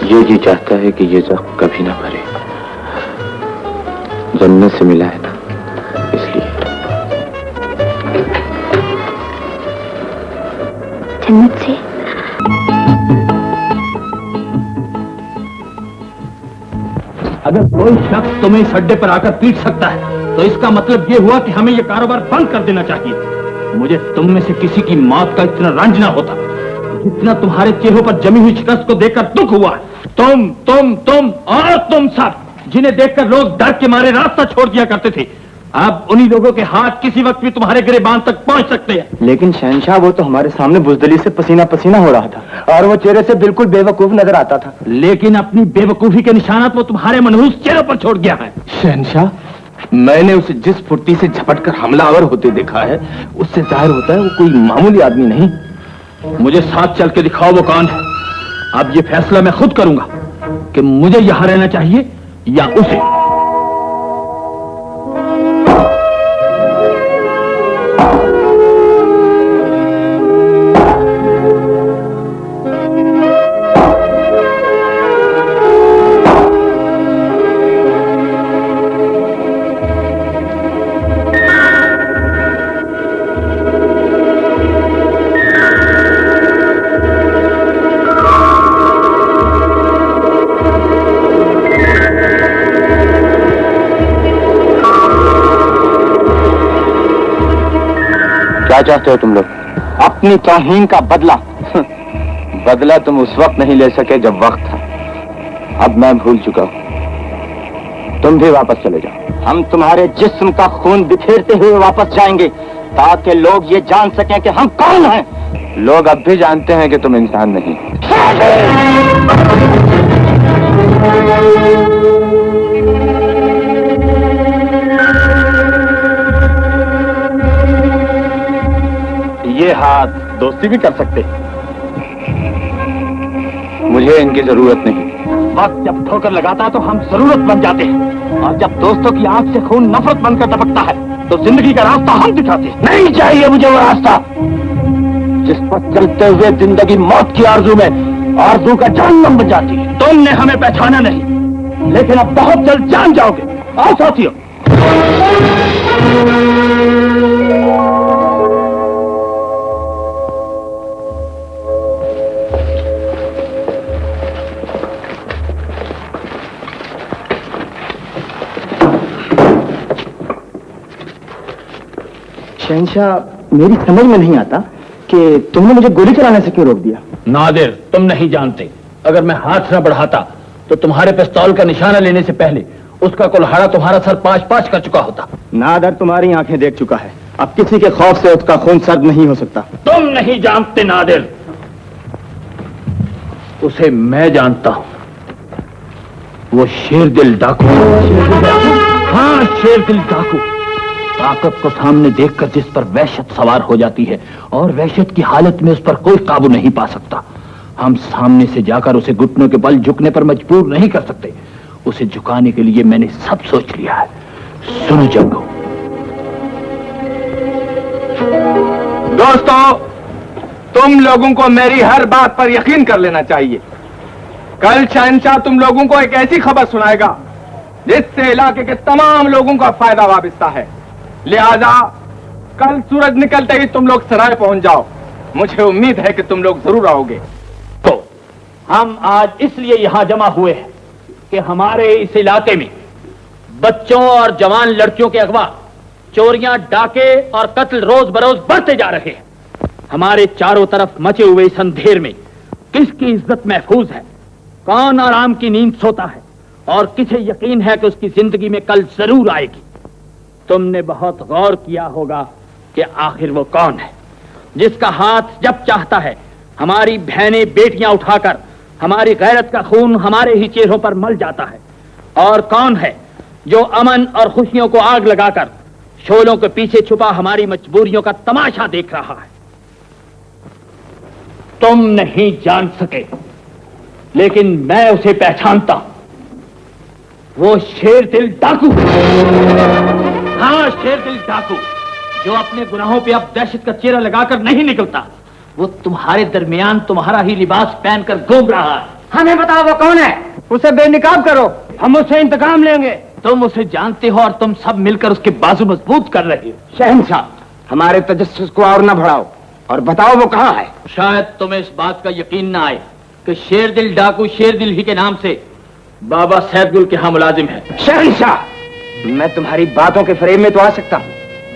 ये जी चाहता है कि ये जख्म कभी ना भरे। जन्नत से मिला है ना, इसलिए।
जन्नत से?
अगर कोई शख्स तुम्हें इस अड्डे पर आकर पीट सकता है तो इसका मतलब ये हुआ कि हमें ये कारोबार बंद कर देना चाहिए। मुझे तुम में से किसी की मौत का इतना रंज ना होता जितना तुम्हारे चेहरों पर जमी हुई शिकस्त को देखकर दुख हुआ। तुम और तुम सब, जिन्हें देखकर लोग डर के मारे रास्ता छोड़ दिया करते थे, अब उन्हीं लोगों के हाथ किसी वक्त भी तुम्हारे गिरेबान तक पहुंच सकते हैं।
लेकिन शहंशाह, वो तो हमारे सामने बुज़दिली से पसीना पसीना हो रहा था और वो चेहरे से बिल्कुल बेवकूफ नजर आता था।
लेकिन अपनी बेवकूफी के निशानात वो तुम्हारे मनहूस चेहरों पर छोड़ गया है।
शहंशाह,
मैंने उसे जिस फुर्ती से झपटकर हमलावर होते देखा है, उससे जाहिर होता है वो कोई मामूली आदमी नहीं।
मुझे साथ चल के दिखाओ वो कौन है। अब ये फैसला मैं खुद करूंगा कि मुझे यहां रहना चाहिए या उसे।
क्या चाहते हो तुम लोग?
अपनी तौहीन का बदला।
बदला तुम उस वक्त नहीं ले सके जब वक्त था। अब मैं भूल चुका हूं। तुम भी वापस चले जाओ।
हम तुम्हारे जिस्म का खून बिखेरते हुए वापस जाएंगे ताकि लोग ये जान सकें कि हम कौन हैं।
लोग अब भी जानते हैं कि तुम इंसान नहीं।
ये हाथ दोस्ती भी कर सकते।
मुझे इनकी जरूरत नहीं।
वक्त जब ठोकर लगाता तो हम जरूरत बन जाते हैं, और जब दोस्तों की आंख से खून नफरत बनकर टपकता है तो जिंदगी का रास्ता हम दिखाते हैं।
नहीं चाहिए मुझे वो रास्ता
जिस पर चलते हुए जिंदगी मौत की आरजू में आरजू का जहन्नम बन जाती है।
तुमने हमें पहचाना नहीं,
लेकिन अब बहुत जल्द जान जाओगे। आओ साथियों। शहंशाह, मेरी समझ में नहीं आता कि तुमने मुझे गोली चलाने से क्यों रोक दिया।
नादिर, तुम नहीं जानते, अगर मैं हाथ न बढ़ाता तो तुम्हारे पिस्तौल का निशाना लेने से पहले उसका कुल्हाड़ा तुम्हारा सर पाँच कर चुका होता।
नादर तुम्हारी आंखें देख चुका है, अब किसी के खौफ से उसका खून सर्द नहीं हो सकता।
तुम नहीं जानते नादिर, उसे मैं जानता हूं। वो शेरदिल डाकू। हाँ, शेरदिल डाकू। ताकत को सामने देखकर जिस पर वहशत सवार हो जाती है और वहशत की हालत में उस पर कोई काबू नहीं पा सकता। हम सामने से जाकर उसे घुटनों के बल झुकने पर मजबूर नहीं कर सकते। उसे झुकाने के लिए मैंने सब सोच लिया है। सुनो जंगू।
दोस्तों, तुम लोगों को मेरी हर बात पर यकीन कर लेना चाहिए। कल शहंशाह तुम लोगों को एक ऐसी खबर सुनाएगा जिससे इलाके के तमाम लोगों का फायदा वाबिस्ता है। लिहाजा कल सूरज निकलते ही तुम लोग सराय पहुंच जाओ। मुझे उम्मीद है कि तुम लोग जरूर आओगे।
तो हम आज इसलिए यहां जमा हुए हैं कि हमारे इस इलाके में बच्चों और जवान लड़कियों के अगवा, चोरियां, डाके और कत्ल रोज बरोज बढ़ते जा रहे हैं। हमारे चारों तरफ मचे हुए इस अंधेर में किसकी इज्जत महफूज है, कौन आराम की नींद सोता है और किसे यकीन है कि उसकी जिंदगी में कल जरूर आएगी। तुमने बहुत गौर किया होगा कि आखिर वो कौन है जिसका हाथ जब चाहता है हमारी बहनें बेटियां उठाकर हमारी गैरत का खून हमारे ही चेहरों पर मल जाता है, और कौन है जो अमन और खुशियों को आग लगाकर शोलों के पीछे छुपा हमारी मजबूरियों का तमाशा देख रहा है। तुम नहीं जान सके, लेकिन मैं उसे पहचानता हूं। वो शेरदिल डाकू। हाँ, शेरदिल डाकू, जो अपने गुनाहों पे अब दहशत का चेहरा लगाकर नहीं निकलता। वो तुम्हारे दरमियान तुम्हारा ही लिबास पहनकर घूम रहा है।
हमें बताओ वो कौन है, उसे बेनकाब करो, हम उससे इंतकाम लेंगे।
तुम उसे जानते हो और तुम सब मिलकर उसके बाजू मजबूत कर रहे हो।
शहंशाह, हमारे तजस्सुस को और न बढ़ाओ और बताओ वो कहाँ है।
शायद तुम्हें इस बात का यकीन ना आए कि शेरदिल डाकू शेरदिल ही के नाम से बाबा सैदगुल के यहाँ मुलाजिम है।
शहंशाह, मैं तुम्हारी बातों के फ्रेम में तो आ सकता हूँ,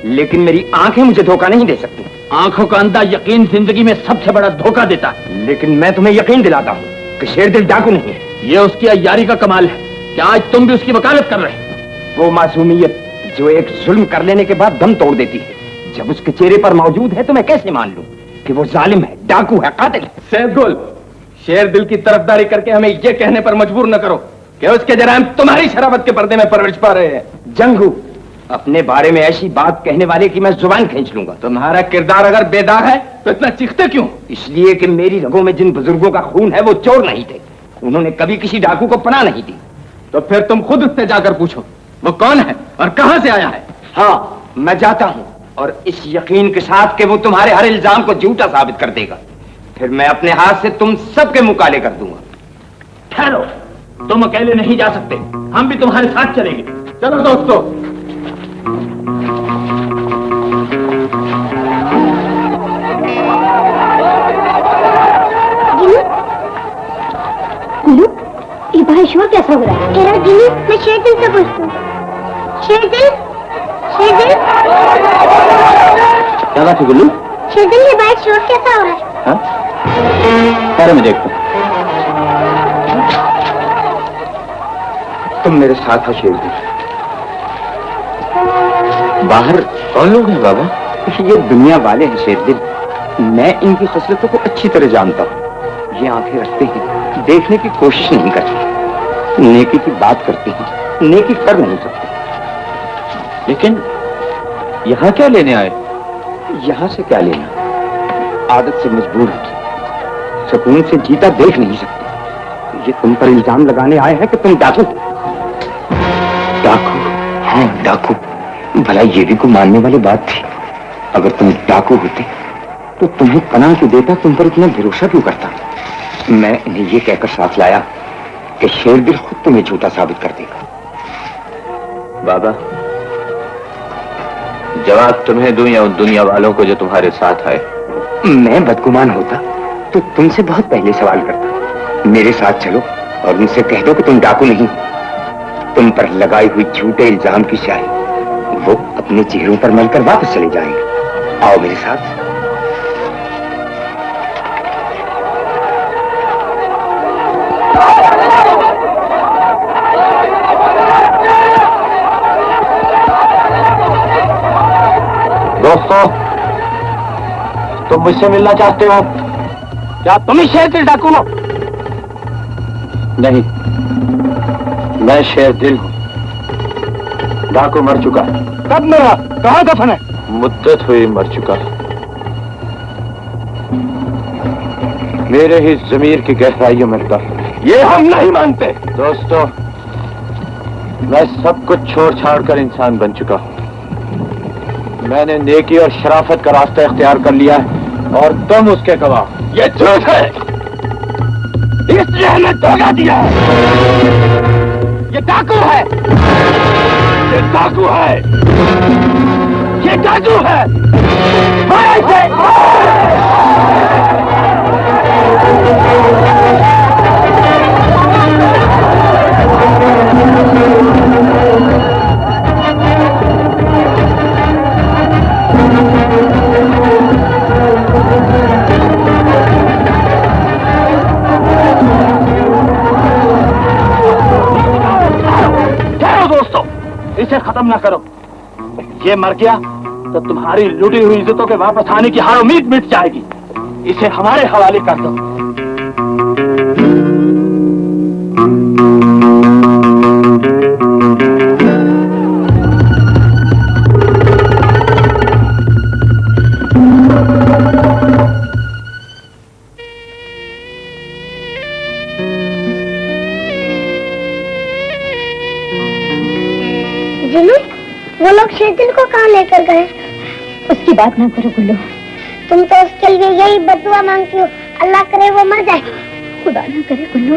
लेकिन मेरी आंखें मुझे धोखा नहीं दे सकती।
आंखों का अंधा यकीन जिंदगी में सबसे बड़ा धोखा देता है।
लेकिन मैं तुम्हें यकीन दिलाता हूँ कि शेरदिल डाकू नहीं है।
ये उसकी अय्यारी का कमाल है कि आज तुम भी उसकी वकालत कर रहे हो।
वो मासूमियत जो एक जुल्म कर लेने के बाद दम तोड़ देती है, जब उसके चेहरे पर मौजूद है तो मैं कैसे मान लूं कि वो जालिम है, डाकू है, कातिल है।
सैदगुल, शेरदिल की तरफदारी करके हमें यह कहने पर मजबूर न करो कि उसके जराइम तुम्हारी शराबत के पर्दे में परवरिश पा रहे हैं।
जंगू,
अपने बारे में ऐसी बात कहने वाले की मैं जुबान खींच लूंगा।
तुम्हारा किरदार अगर बेदाग है तो इतना चीखते क्यों?
इसलिए कि मेरी रगों में जिन बुजुर्गों का खून है वो चोर नहीं थे, उन्होंने कभी किसी डाकू को पनाह नहीं दी।
तो फिर तुम खुद उससे जाकर पूछो वो कौन है और कहां से आया है।
हाँ, मैं जाता हूं और इस यकीन के साथ कि वो तुम्हारे हर इल्जाम को झूठा साबित कर देगा। फिर मैं अपने हाथ से तुम सबके मुकाले कर दूंगा।
ठहरो, तुम अकेले नहीं जा सकते, हम भी तुम्हारे साथ चलेंगे। चलो दोस्तों।
गुल्लू, ये बाहर शोर कैसा हो रहा है?
कह रहा गिनी, मैं शेरदिल से पूछता हूँ। शेरदिल, शेरदिल,
क्या बात है गुल्लू?
शेरदिल ये बाहर शोर कैसा हो रहा है?
अरे मैं देखता हूँ।
तुम मेरे साथ हो शेरदिल।
बाहर कौन लोग हैं बाबा?
ये दुनिया वाले हैं शेरदिल। मैं इनकी खसलतों को अच्छी तरह जानता हूँ। ये आंखें रखते हैं, देखने की कोशिश नहीं करते, नेकी की बात करते हैं, नेकी कर नहीं सकते।
लेकिन यहाँ क्या लेने आए?
यहाँ से क्या लेना? आदत से मजबूर होती, सुकून से जीता देख नहीं सकते। ये तुम पर इल्जाम लगाने आए हैं कि तुम डाकू। डाकू? हाँ डाकू। भला ये भी को मानने वाली बात थी। अगर तुम डाकू होते तो तुम्हें पनाह क्यों देता, तुम पर इतना भरोसा क्यों करता? मैं इन्हें ये कहकर साथ लाया कि शेरदिल खुद तुम्हें झूठा साबित कर देगा।
बाबा, जवाब तुम्हें दूं या उन दुनिया वालों को जो तुम्हारे साथ आए?
मैं बदगुमान होता तो तुमसे बहुत पहले सवाल करता। मेरे साथ चलो और उनसे कह दो कि तुम डाकू नहीं, तुम पर लगाई हुई झूठे इल्जाम की स्याही वो अपने चेहरों पर मलकर वापस चले जाएंगे। आओ मेरे साथ।
दोस्तों, तुम मुझसे मिलना चाहते हो? क्या तुम ही शेरदिल डाकू हो?
नहीं, मैं शेरदिल हूँ। डाकू मर चुका है।
कब मरा? कहाँ दफन है?
मुद्दत हुई मर चुका है। मेरे ही जमीर की गहराइयों में दफन।
ये हम नहीं मानते।
दोस्तों, मैं सब कुछ छोड़ छाड़ कर इंसान बन चुका हूँ। मैंने नेकी और शराफत का रास्ता इख्तियार कर लिया है और तुम उसके गवाह।
ये झूठ है, इसलिए हमें धोखा दिया है। ये डाकू है, ये डाकू है, ये डाकू है। इसे खत्म ना करो। ये मर गया तो तुम्हारी लूटी हुई इज्जतों के वापस आने की हर उम्मीद मिट जाएगी। इसे हमारे हवाले कर दो।
वो लोग शेरदिल को कहाँ लेकर गए?
उसकी बात ना करो गुल्लू।
तुम तो उसके लिए यही बदुआ मांगती हो, अल्लाह करे वो मर जाए।
खुदा ना करे गुल्लू,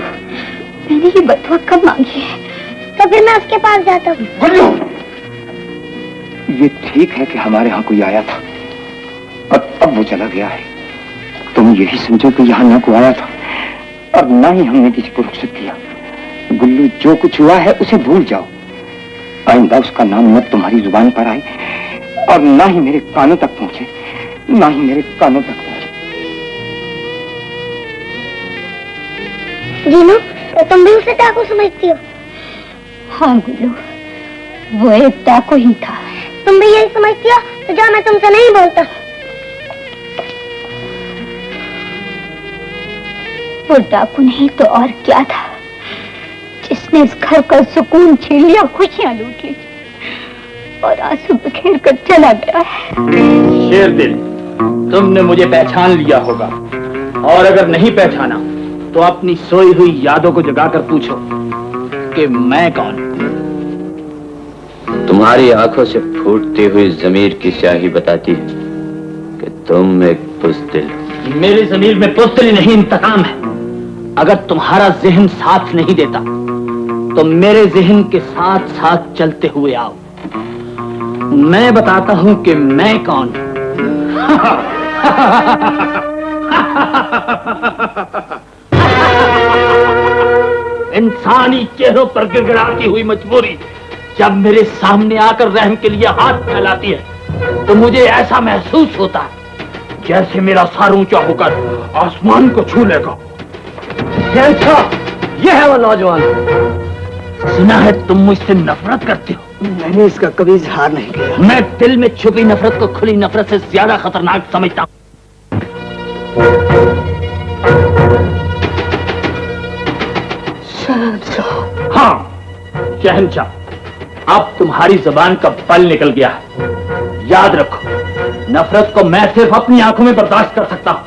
मैंने ये बदुआ कब मांगी है?
तो फिर मैं उसके पास जाता हूँ।
गुल्लू, ये ठीक है कि हमारे यहाँ कोई आया था और अब वो चला गया है। तुम यही समझो कि यहाँ ना कोई आया था और ना ही हमने किसी को रुखसत किया। गुल्लू, जो कुछ हुआ है उसे भूल जाओ। आइंदा उसका नाम मत तुम्हारी जुबान पर आए और ना ही मेरे कानों तक पहुंचे, ना ही मेरे कानों तक पहुंचे।
जीनू, तो तुम भी उसे डाकू समझती हो?
हाँ गुल्लू, वो एक डाकू ही था।
तुम भी यही समझती हो? तो जाओ, मैं तुमसे नहीं बोलता।
वो डाकू नहीं तो और क्या था, जिसने इस घर का सुकून छीन लिया, खुशियां लूट ली। और आंसू बिखेर कर चला गया है।
शेरदिल, तुमने मुझे पहचान लिया होगा, और अगर नहीं पहचाना तो अपनी सोई हुई यादों को जगाकर पूछो कि मैं कौन।
तुम्हारी आंखों से फूटती हुई जमीर की स्याही बताती है कि तुम एक बुज़दिल हो।
मेरी जमीर में बुज़दिली नहीं, इंतकाम है। अगर तुम्हारा जहन साथ नहीं देता तो मेरे जहन के साथ साथ चलते हुए आओ। मैं बताता हूं कि मैं कौन इंसानी चेहरों पर गिड़गिड़ाती हुई मजबूरी जब मेरे सामने आकर रहम के लिए हाथ फैलाती है तो मुझे ऐसा महसूस होता है जैसे मेरा सर ऊंचा होकर आसमान को छू लेगा।
ये है वो नौजवान।
सुना है तुम मुझसे नफरत करते हो।
मैंने इसका कभी इजहार नहीं किया।
मैं दिल में छुपी नफरत को खुली नफरत से ज्यादा खतरनाक समझता हूं। हाँ शहंशाह, अब तुम्हारी जबान का बल निकल गया है। याद रखो, नफरत को मैं सिर्फ अपनी आंखों में बर्दाश्त कर सकता हूं।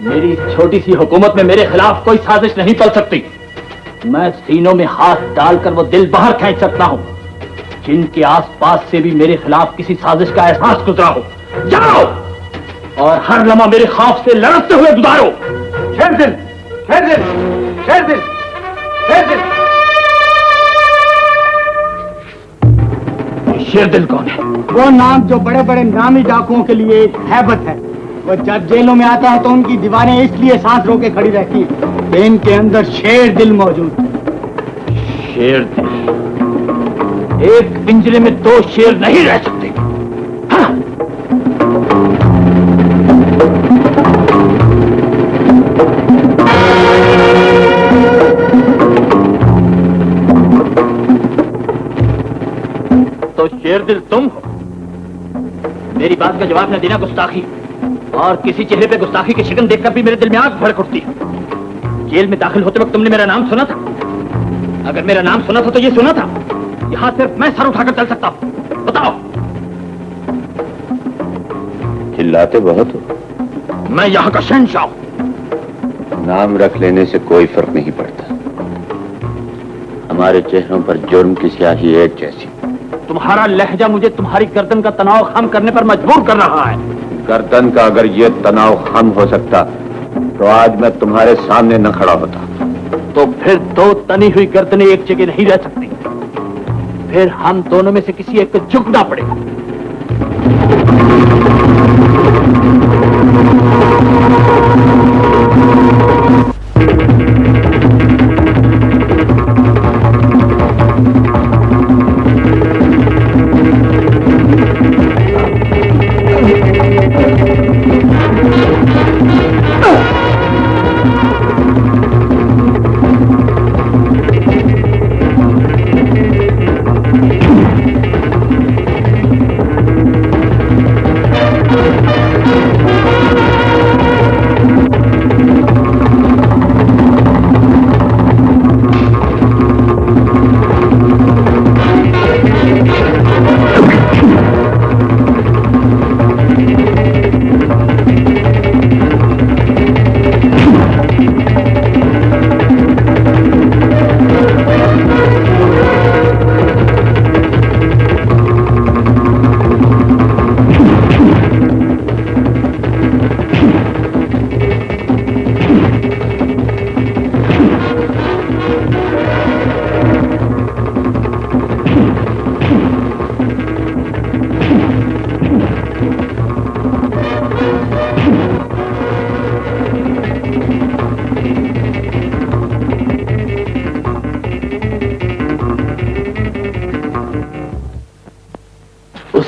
मेरी छोटी सी हुकूमत में मेरे खिलाफ कोई साजिश नहीं पल सकती। मैं सीनों में हाथ डालकर वो दिल बाहर खींच सकता हूं जिनके आसपास से भी मेरे खिलाफ किसी साजिश का एहसास गुजरा हो। जाओ और हर लम्हा मेरे खौफ से लड़ते हुए गुजारो।
शेरदिल, शेरदिल, शेरदिल, शेरदिल।
शेरदिल कौन है?
वो नाम जो बड़े बड़े नामी डाकुओं के लिए एक हैबत है। वो जब जेलों में आता है तो उनकी दीवारें इसलिए सांस रोके खड़ी रहती है कि इनके अंदर शेरदिल मौजूद है।
शेरदिल? एक पिंजरे में दो शेर नहीं रह सकते। हाँ। तो शेरदिल तुम हो? मेरी बात का जवाब न देना गुस्ताखी, और किसी चेहरे पे गुस्ताखी की शिकन देखकर भी मेरे दिल में आग भड़क उठती है। जेल में दाखिल होते वक्त तुमने मेरा नाम सुना था? अगर मेरा नाम सुना था तो ये सुना था, यहां सिर्फ मैं सर उठाकर चल सकता हूं। बताओ।
चिल्लाते बहुत हो।
मैं यहां का शहंशाह हूं।
नाम रख लेने से कोई फर्क नहीं पड़ता। हमारे चेहरों पर जुर्म की स्याही एक जैसी।
तुम्हारा लहजा मुझे तुम्हारी गर्दन का तनाव खम करने पर मजबूर कर रहा है।
गर्दन का अगर ये तनाव खम हो सकता तो आज मैं तुम्हारे सामने न खड़ा होता।
तो फिर दो तनी हुई गर्दनें एक जगह नहीं रह सकती। फिर हम दोनों में से किसी एक को झुकना पड़ेगा।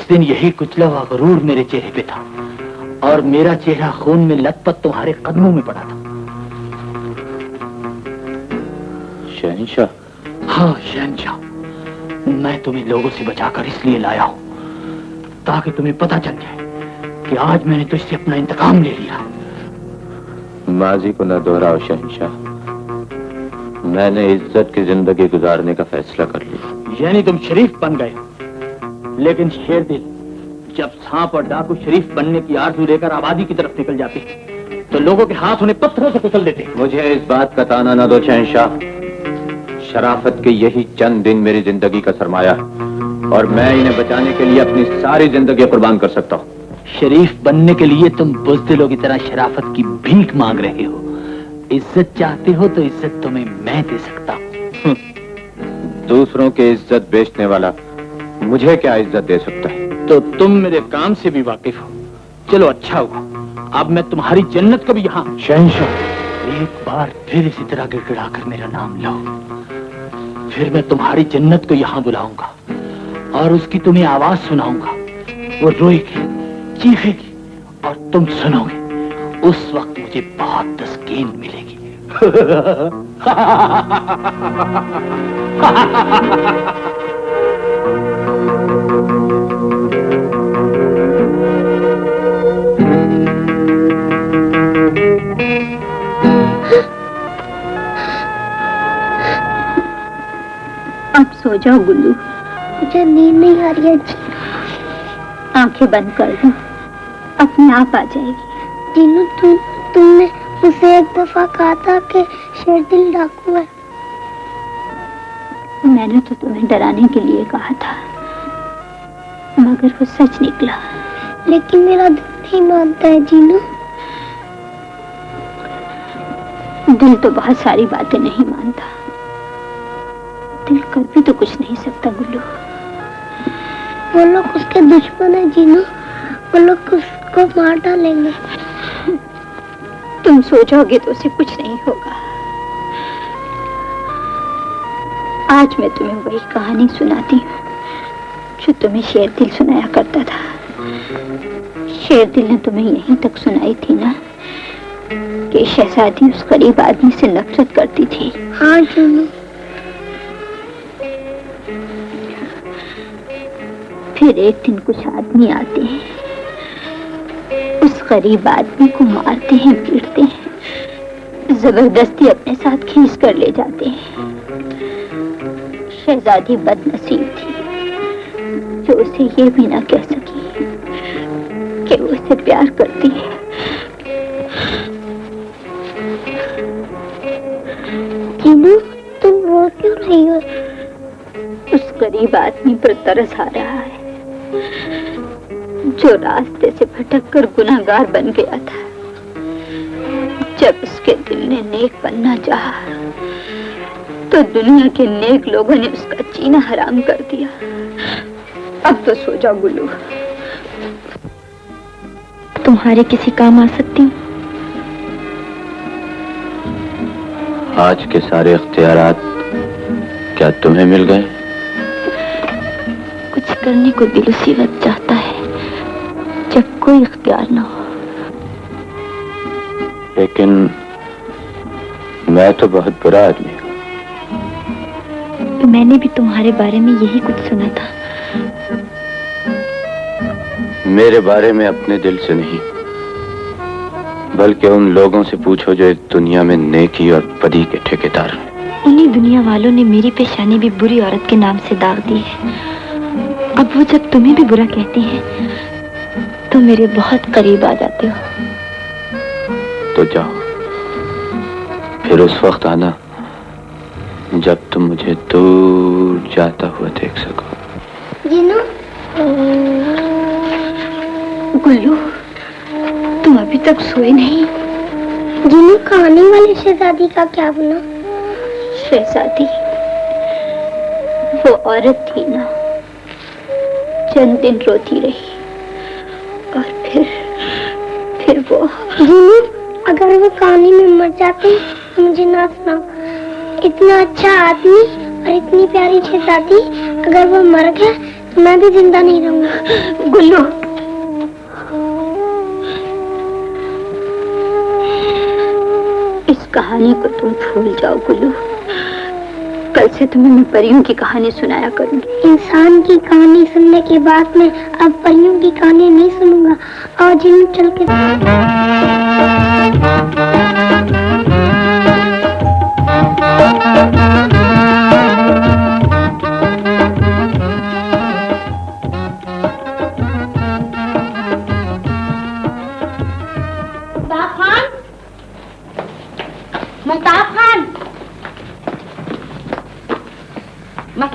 दिन यही कुचला हुआ गरूर मेरे चेहरे पे था और मेरा चेहरा खून में लथपथ तुम्हारे कदमों में पड़ा था।
शहंशाह?
हाँ शहंशाह, मैं तुम्हें लोगों से बचाकर इसलिए लाया हूं ताकि तुम्हें पता चल जाए कि आज मैंने तुझसे अपना इंतकाम ले लिया।
माजी को न दोहराओ शहंशाह। मैंने इज्जत की जिंदगी गुजारने का फैसला कर लिया।
यानी तुम शरीफ बन गए? लेकिन शेरदिल, जब सांप और डाकू शरीफ बनने की आरज़ू लेकर आबादी की तरफ निकल जाते तो लोगों के हाथ उन्हें पत्थरों से कुचल देते।
मुझे इस बात का ताना न दो शहंशाह। शराफत के यही चंद दिन मेरी जिंदगी का सरमाया है और मैं इन्हें बचाने के लिए अपनी सारी जिंदगी कुर्बान कर सकता हूँ।
शरीफ बनने के लिए तुम बुज़दिलों की तरह शराफत की भीख मांग रहे हो। इज्जत चाहते हो तो इज्जत तुम्हें मैं दे सकता हूँ।
दूसरों की इज्जत बेचने वाला मुझे क्या इज्जत दे सकता है?
तो तुम मेरे काम से भी वाकिफ हो। चलो अच्छा हुआ, अब मैं तुम्हारी जन्नत को भी यहाँ।
शहंशाह,
एक बार फिर इसी तरह गिड़गिड़ा कर मेरा नाम लो, फिर मैं तुम्हारी जन्नत को यहाँ बुलाऊंगा और उसकी तुम्हें आवाज सुनाऊंगा। वो रोएगी, चीखेगी और तुम सुनोगे। उस वक्त मुझे बहुत तस्कीन मिलेगी।
अब सो जाओ गुल्लू।
मुझे नींद नहीं आ रही है जी।
आंखें बंद कर दो, अपने आप आ जाएगी।
जीनू, तुमने उसे एक दफा कहा था कि शेरदिल डाकू है।
मैंने तो तुम्हें डराने के लिए कहा था, मगर वो सच निकला।
लेकिन मेरा दिल नहीं मानता है जीनू।
दिल तो बहुत सारी बातें नहीं मानता। दिल कर भी तो कुछ नहीं सकता गुल्लू।
वो लोग उसके दुश्मन है जीनू, वो लोग उसको मार डालेंगे।
तुम सोचोगे तो उसे कुछ नहीं होगा। आज मैं तुम्हें वही कहानी सुनाती हूँ जो तुम्हें शेरदिल सुनाया करता था। शेरदिल ने तुम्हें यहीं तक सुनाई थी ना कि शहजादी उस गरीब आदमी से नफरत करती थी।
हाँ जीनू।
फिर एक दिन कुछ आदमी आते हैं, उस गरीब आदमी को मारते हैं, पीटते हैं, जबरदस्ती अपने साथ खींच कर ले जाते हैं। शहजादी बदनसीब थी जो उसे ये भी ना कह सकी कि वो उसे प्यार करती है।
जीनू, तुम रो क्यों रही हो?
उस गरीब आदमी पर तरस आ रहा है जो रास्ते से भटककर गुनाहगार बन गया था। जब उसके दिल ने नेक बनना चाहा तो दुनिया के नेक लोगों ने उसका जीना हराम कर दिया। अब तो सो जाओ गुल्लू। तुम्हारे किसी काम आ सकती हूँ?
आज के सारे इख्तियारात क्या तुम्हें मिल गए?
कुछ करने को दिल उसी वक्त चाहता है जब कोई इख्तियार ना हो।
लेकिन मैं तो बहुत बुरा आदमी हूँ।
मैंने भी तुम्हारे बारे में यही कुछ सुना था।
मेरे बारे में अपने दिल से नहीं, बल्कि उन लोगों से पूछो जो इस दुनिया में नेकी और बदी के ठेकेदार हैं।
उन्हीं दुनिया वालों ने मेरी पेशानी भी बुरी औरत के नाम से दाग दी है। अब वो जब तुम्हें भी बुरा कहते हैं तो मेरे बहुत करीब आ जाते हो।
तो जाओ, फिर उस वक्त आना जब तुम मुझे दूर जाता हुआ देख सको।
जीनू,
गुल्लू, तुम अभी तक सोए नहीं?
जीनू, कहानी वाली शहजादी का क्या बना?
शहजादी वो औरत थी ना, चंद दिन रोती रही और फिर वो।
जीनू, अगर वो कहानी में मर जाते तो मुझे ना सुनाओ। इतना अच्छा आदमी और इतनी प्यारी शहजादी, अगर वो मर गया तो मैं भी जिंदा नहीं रहूंगा।
गुल्लू, इस कहानी को तुम भूल जाओ गुल्लू। कल से तुम्हें मैं परियों की कहानी सुनाया करूंगी।
इंसान की कहानी सुनने के बाद मैं अब परियों की कहानी नहीं सुनूंगा। और जीनू, चल के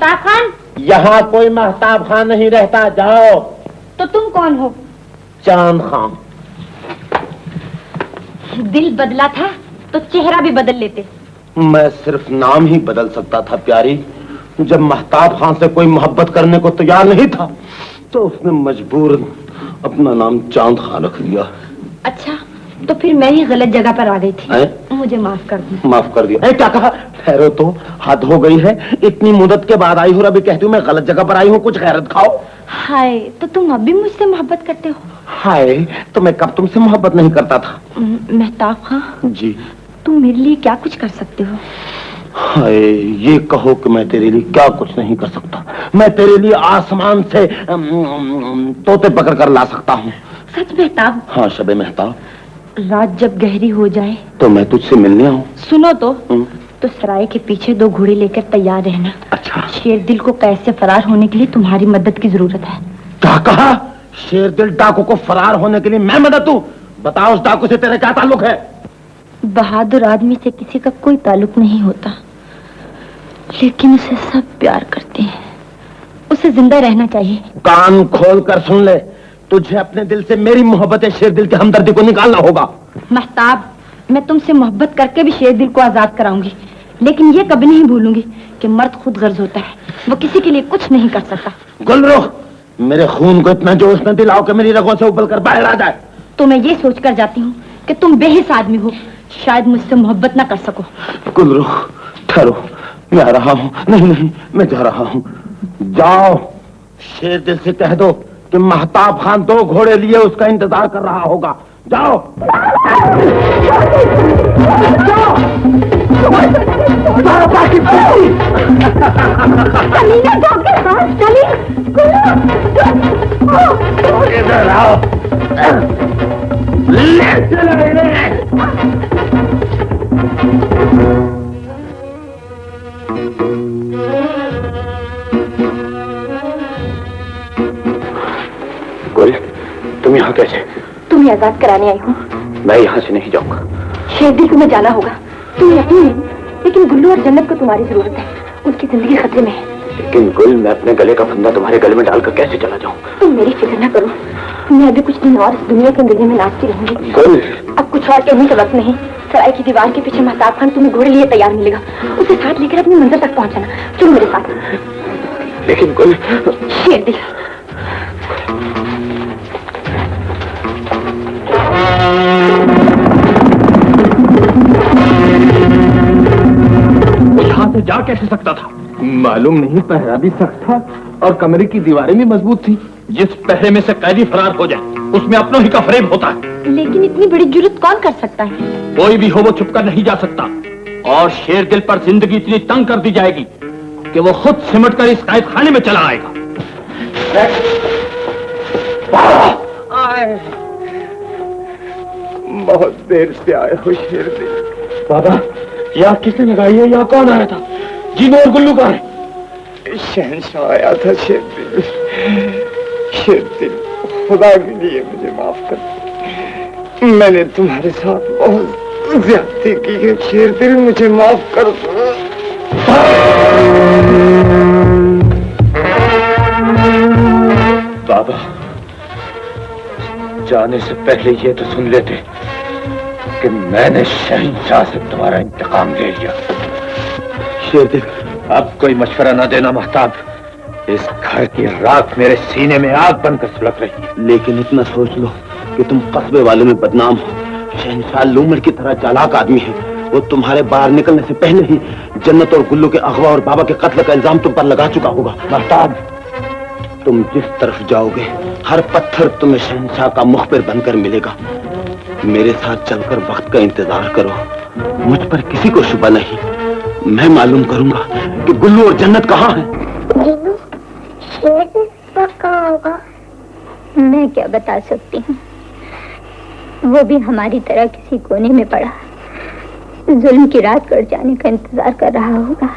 महताब खान?
यहाँ कोई महताब खान नहीं रहता, जाओ।
तो तुम कौन हो?
चांद खान।
दिल बदला था तो चेहरा भी बदल लेते।
मैं सिर्फ नाम ही बदल सकता था प्यारी। जब महताब खान से कोई मोहब्बत करने को तैयार नहीं था तो उसने मजबूर अपना नाम चांद खान रख लिया।
अच्छा, तो फिर मैं ही गलत जगह पर आ गई थी। मुझे माफ कर दो।
माफ कर दिया? क्या कहा? ठहरो तो, हद हो गई है। इतनी मुद्दत के बाद आई हूँ, अभी कहती हूँ मैं गलत जगह पर आई हूँ, कुछ गैरत खाओ।
हाय, तो तुम अब भी मुझसे मोहब्बत करते हो?
हाय, तो मैं कब तुमसे मोहब्बत नहीं करता था?
महताब खान
जी,
तुम मेरे लिए क्या कुछ कर सकते हो?
हाय, ये कहो कि मैं तेरे लिए क्या कुछ नहीं कर सकता। मैं तेरे लिए आसमान से तोते पकड़ कर ला सकता हूँ।
सच महताब?
हाँ शबे महताब।
रात जब गहरी हो जाए
तो मैं तुझसे मिलने आऊँ?
सुनो तो सराय के पीछे 2 घोड़े लेकर तैयार रहना।
अच्छा।
शेरदिल को कैद से फरार होने के लिए तुम्हारी मदद की जरूरत है।
क्या कहा? शेरदिल डाकू को फरार होने के लिए मैं मदद दूं? बताओ, उस डाकू से तेरा क्या ताल्लुक है?
बहादुर आदमी से किसी का कोई ताल्लुक नहीं होता, लेकिन उसे सब प्यार करते हैं। उसे जिंदा रहना चाहिए।
कान खोल कर सुन ले, तुझे अपने दिल से मेरी मोहब्बत शेरदिल की हमदर्दी को निकालना होगा।
महताब, मैं तुमसे मोहब्बत करके भी शेरदिल को आजाद कराऊंगी, लेकिन ये कभी नहीं भूलूंगी कि मर्द खुद गर्ज होता है, वो किसी के लिए कुछ नहीं कर सकता।
गुलरुख, मेरे खून को इतना जोश न दिलाओ कि मेरी रगों से उबल कर बाहर आ जाए।
तो मैं ये सोच कर जाती हूँ कि तुम बेहिस आदमी हो, शायद मुझसे मोहब्बत ना कर सको।
गुलरुख, ठहरो, मैं आ रहा हूँ। नहीं, मैं जा रहा हूँ। जाओ, शेरदिल से कह दो कि महताब खान 2 घोड़े लिए उसका इंतजार कर रहा होगा। जाओ। इधर आओ। ले चलो। गुल, तुम यहाँ कैसे?
तुम्हें आजाद कराने आई हूँ।
मैं यहाँ से नहीं जाऊंगा।
शेरदिल तुम्हें जाना होगा। तुम यकीन नहीं, लेकिन गुल्लू और जन्नत को तुम्हारी जरूरत है। उनकी जिंदगी खतरे में है।
लेकिन गुल, मैं अपने गले का फंदा तुम्हारे गले में डालकर कैसे चला जाऊँ?
तुम मेरी फिक्र न करो, मैं अभी कुछ दिन और इस दुनिया के अंधेरे में नाचती रहूंगी।
गुल,
अब कुछ और कहने का वक्त नहीं। सराय की दीवार के पीछे महताब खान तुम्हें घोड़े लिए तैयार मिलेगा। उसे साथ लेकर अपनी मंजिल तक पहुंचाना। चलो मेरे साथ।
लेकिन गुल,
शेरदिल,
यहाँ से जा कैसे सकता था?
मालूम नहीं, पहरा भी सख्त था और कमरे की दीवारें भी मजबूत थी।
जिस पहरे में से कैदी फरार हो जाए उसमें अपनों ही का फरेब होता है।
लेकिन इतनी बड़ी जुर्रत कौन कर सकता है?
कोई भी हो वो छुपकर नहीं जा सकता, और शेरदिल पर जिंदगी इतनी तंग कर दी जाएगी कि वो खुद सिमट कर इस कैद खाने में चला आएगा।
बहुत देर से आए हो शेरदिल।
बाबा, यहाँ किसने लगाई है? यहाँ कौन आया था? जीनो और गुल्लू कहाँ है?
शहंशाह आया था शेरदिल। शेरदिल, खुदा के लिए मुझे माफ कर। मैंने तुम्हारे साथ बहुत ज्यादती की है शेरदिल, मुझे माफ कर दो।
बाबा, जाने से पहले ये तो सुन लेते कि मैंने शहंशाह से तुम्हारा इंतकाम ले लिया।
शेरदिल,
अब कोई मशवरा न देना महताब। इस घर की राख मेरे सीने में आग बनकर सुलग रही है।
लेकिन इतना सोच लो कि तुम कस्बे वाले में बदनाम हो। शहंशाह लूमड़ की तरह चालाक आदमी है। वो तुम्हारे बाहर निकलने से पहले ही जन्नत और गुल्लू के अगवा और बाबा के कत्ल का इल्जाम तुम पर लगा चुका होगा। महताब, तुम जिस तरफ जाओगे हर पत्थर तुम्हें शहंशाह का मुखबिर बनकर मिलेगा। मेरे साथ चलकर वक्त का इंतजार करो। मुझ पर किसी को शुबा नहीं। मैं मालूम करूंगा कि गुल्लू और जन्नत कहाँ हैं।
जीनू, शेरदिल कहाँ होगा?
मैं क्या बता सकती हूँ। वो भी हमारी तरह किसी कोने में पड़ा जुल्म की रात कट जाने का इंतजार कर रहा होगा।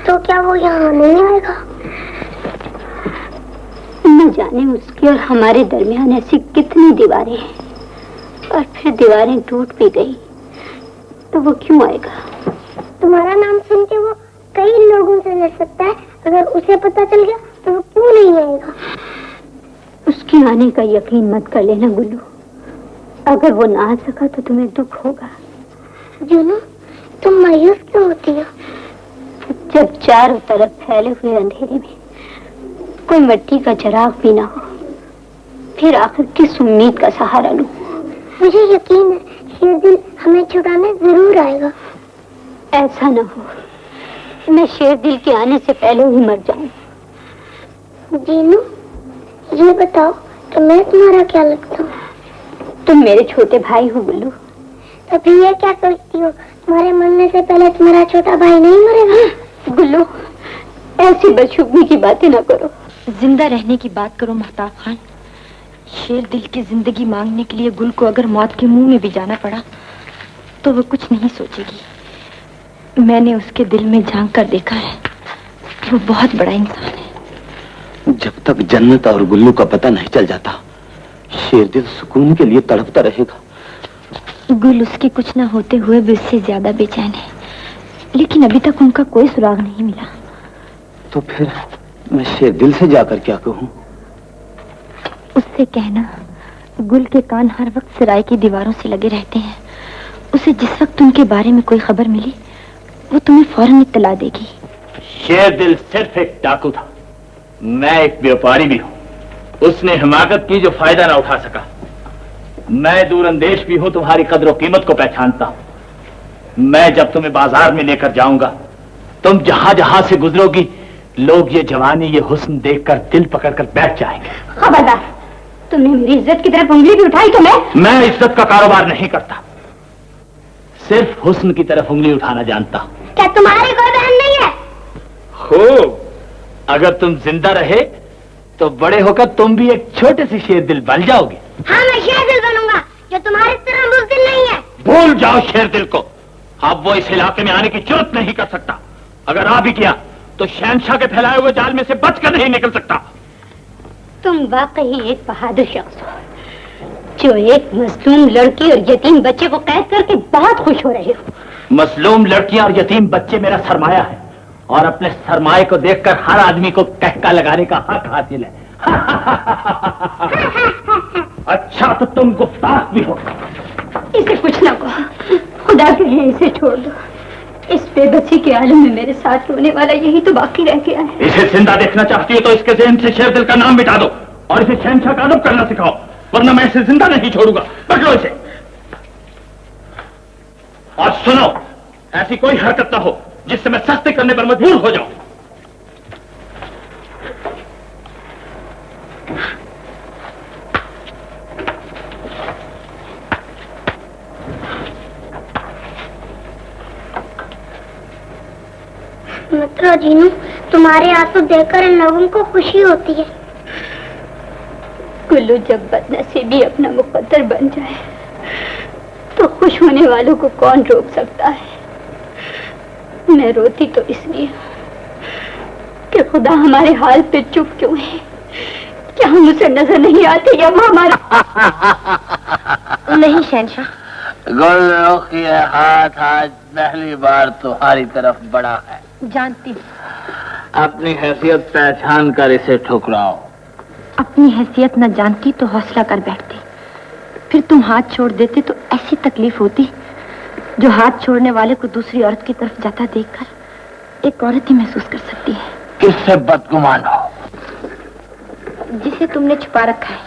तो क्या वो यहाँ नहीं आएगा?
न जाने उसके और हमारे दरमियान ऐसी कितनी दीवारें हैं, और फिर दीवारें टूट भी गई तो वो क्यों आएगा?
तुम्हारा नाम सुन के वो कई लोगों से लड़ सकता है, अगर उसे पता चल गया तो वो क्यों नहीं आएगा?
उसके आने का यकीन मत कर लेना गुल्लू। अगर वो ना आ सका तो तुम्हें दुख होगा।
जुनू, तुम मायूस क्यों होती हो?
जब चारों तरफ फैले हुए अंधेरे में कोई मिट्टी का चिराग भी ना हो, फिर आखिर किस उम्मीद का सहारा लूं?
मुझे यकीन है शेरदिल हमें छुड़ाने जरूर आएगा।
ऐसा ना हो मैं शेरदिल के आने से पहले ही मर जाऊं।
जीनू, ये बताओ तो मैं तुम्हारा क्या लगता हूँ?
तुम मेरे छोटे भाई हो गुल्लू।
तो फिर ये क्या सोचती हो, तुम्हारे मरने से पहले तुम्हारा छोटा भाई नहीं मरेगा?
गुल्लू, ऐसी बदशुगनी की बातें ना करो।
जिंदा रहने की बात करो महताब खान। शेरदिल की जिंदगी मांगने के लिए गुल को अगर मौत के मुंह में भी जाना पड़ा तो वो कुछ नहीं सोचेगी। मैंने उसके दिल में झांक कर देखा है, वो बहुत बड़ा इंसान है।
जब तक जन्नत और गुल्लू का पता नहीं चल जाता, शेरदिल सुकून के लिए तड़पता रहेगा।
गुल उसके कुछ ना होते हुए भी उससे ज्यादा बेचैन है, लेकिन अभी तक उनका कोई सुराग नहीं मिला।
तो फिर मैं शेरदिल से जाकर क्या कहूँ?
उससे कहना गुल के कान हर वक्त सराय की दीवारों से लगे रहते हैं। उसे जिस वक्त उनके बारे में कोई खबर मिली वो तुम्हें फौरन इत्तला देगी।
शेरदिल सिर्फ एक डाकू था, मैं एक व्यापारी भी हूँ। उसने हिमाकत की जो फायदा ना उठा सका। मैं दूरअंदेश भी हूं, तुम्हारी कद्र और कीमत को पहचानता हूं। मैं जब तुम्हें बाजार में लेकर जाऊंगा, तुम जहां जहां से गुजरोगी लोग ये जवानी ये हुस्न देखकर दिल पकड़कर बैठ जाएंगे।
खबरदार, तुमने मेरी इज्जत की तरफ उंगली भी उठाई तो मैं
इज्जत का कारोबार नहीं करता, सिर्फ हुस्न की तरफ उंगली उठाना जानता हूं।
क्या तुम्हारी कोई बहन नहीं है?
खूब, अगर तुम जिंदा रहे तो बड़े होकर तुम भी एक छोटे से शेरदिल बन जाओगे।
हाँ, मैं शेरदिल बनूंगा जो तुम्हारी तरह बुज़दिल नहीं है।
भूल जाओ शेरदिल को, अब वो इस इलाके में आने की जुर्रत नहीं कर सकता। अगर आ भी किया तो शहंशाह के फैलाए हुए जाल में से बचकर नहीं निकल सकता।
तुम वाकई एक बहादुर शख्स हो जो एक मजलूम लड़की और यतीम बच्चे को कैद करके बहुत खुश हो रहे हो।
मजलूम लड़कियां और यतीम बच्चे मेरा सरमाया है और अपने सरमाए को देखकर हर आदमी को कहका लगाने का हक हासिल है। अच्छा तो तुम गुफ्ताख भी हो।
इसे कुछ ना कहो, खुदा के लिए इसे छोड़ दो। इस बेबसी के आलम में मेरे साथ रोने वाला यही तो बाकी रह गया है।
इसे जिंदा देखना चाहती हो तो इसके ज़हन से शेरदिल का नाम मिटा दो और इसे शहंशाह का अदब करना सिखाओ, वरना मैं इसे जिंदा नहीं छोड़ूंगा। पकड़ो इसे। और सुनो, ऐसी कोई हरकत ना हो जिससे मैं सस्ते करने पर मजबूर हो जाऊं।
मित्रों, जीनू, तुम्हारे आंसू देखकर इन लोगों को खुशी होती है।
गुल्लू जब बदनसीबी अपना मुकद्दर बन जाए तो खुश होने वालों को कौन रोक सकता है। मैं रोती तो इसलिए कि खुदा हमारे हाल पे चुप क्यों है। क्या हम उसे नजर नहीं आते या वो हमारा
नहीं शहंशाह,
गुल्लू की हाथ आज पहली बार तुम्हारी तरफ बढ़ा है।
जानती हूँ।
अपनी हैसियत पहचान कर इसे ठुकराओ।
अपनी हैसियत न जानती तो हौसला कर बैठती, फिर तुम हाथ छोड़ देते तो ऐसी तकलीफ होती जो हाथ छोड़ने वाले को दूसरी औरत की तरफ जाता देखकर एक औरत ही महसूस कर सकती है।
किससे बदगुमान हो?
जिसे तुमने छुपा रखा है।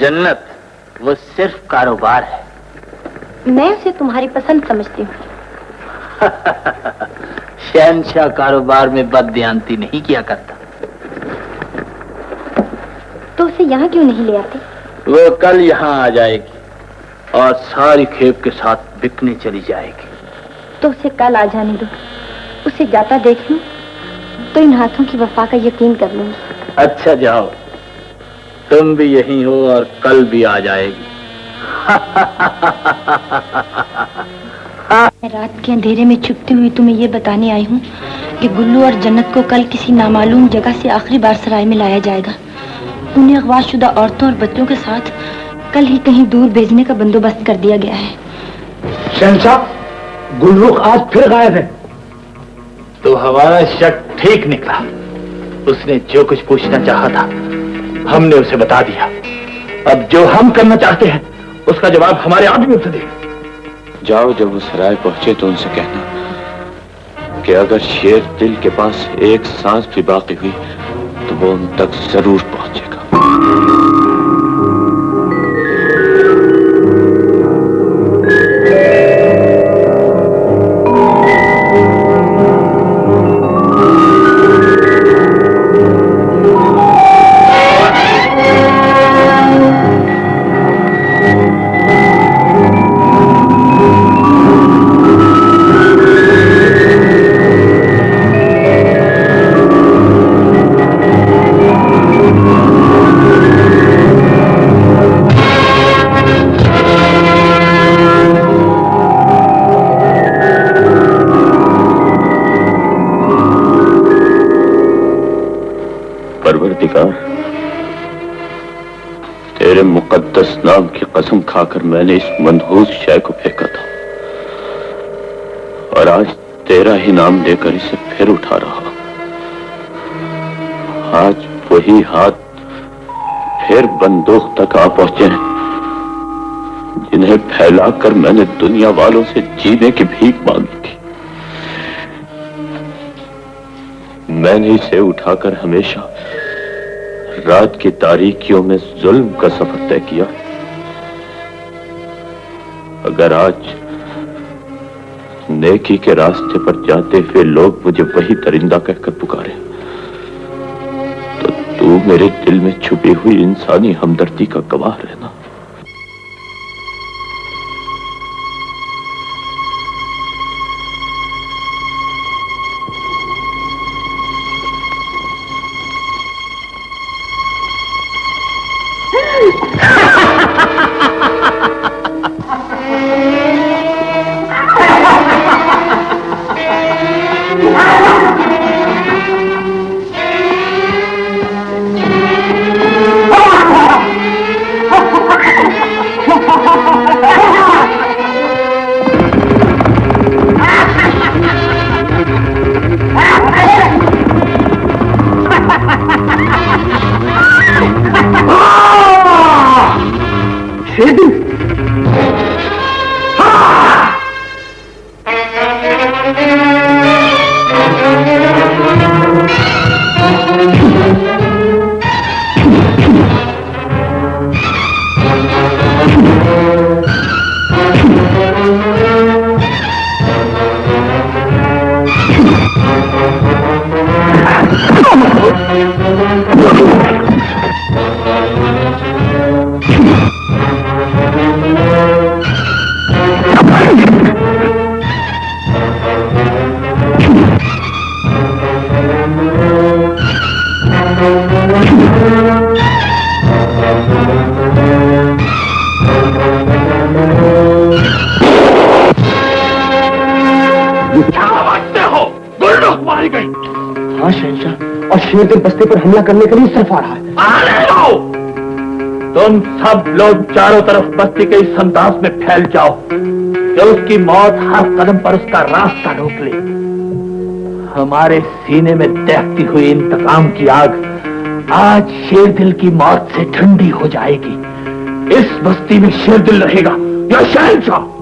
जन्नत वो सिर्फ कारोबार है।
मैं उसे तुम्हारी पसंद समझती हूँ।
शहंशाह कारोबार में बददियानती नहीं किया करता।
तो उसे यहाँ क्यों नहीं ले आते?
वो कल यहाँ आ जाएगी और सारी खेप के साथ बिकने चली जाएगी।
तो उसे कल आ जाने दो, उसे जाता देख लूं तो इन हाथों की वफा का यकीन कर लूंगी।
अच्छा जाओ, तुम भी यहीं हो और कल भी आ जाएगी।
मैं रात के अंधेरे में छुपती हुई तुम्हें ये बताने आई हूँ कि गुल्लू और जन्नत को कल किसी नामालूम जगह से आखिरी बार सराय में लाया जाएगा। उन्हें अगवाशुदा औरतों और बच्चों के साथ कल ही कहीं दूर भेजने का बंदोबस्त कर दिया गया है।
शहंशाह, गुलरुख आज फिर गायब है।
तो हमारा शक ठीक निकला। उसने जो कुछ पूछना चाहा था हमने उसे बता दिया। अब जो हम करना चाहते हैं उसका जवाब हमारे आदमियों से दे।
जाओ, जब वो सराय पहुंचे तो उनसे कहना कि अगर शेर दिल के पास एक सांस भी बाकी हुई तो वो उन तक जरूर पहुंचेगा। तेरे मुकद्दस नाम की कसम खाकर मैंने इस मनहूस शय को फेंका था और आज तेरा ही नाम लेकर इसे फिर उठा रहा। आज वही हाथ फिर बंदूक तक आ पहुंचे हैं जिन्हें फैलाकर मैंने दुनिया वालों से जीने की भीख मांगी थी। मैंने इसे उठाकर हमेशा रात की तारीकियों में जुल्म का सफर तय किया। अगर आज नेकी के रास्ते पर जाते हुए लोग मुझे वही दरिंदा कहकर पुकारे तो तू मेरे दिल में छुपी हुई इंसानी हमदर्दी का गवाह रहना।
शेरदिल बस्ती पर हमला करने के लिए सिर्फ आ रहा है।
आने दो! तुम सब लोग चारों तरफ बस्ती के इस अंदाज में फैल जाओ कि उसकी मौत हर कदम पर उसका रास्ता रोक ले। हमारे सीने में दहकती हुई इंतकाम की आग आज शेरदिल की मौत से ठंडी हो जाएगी। इस बस्ती में शेरदिल रहेगा या शहंशाह।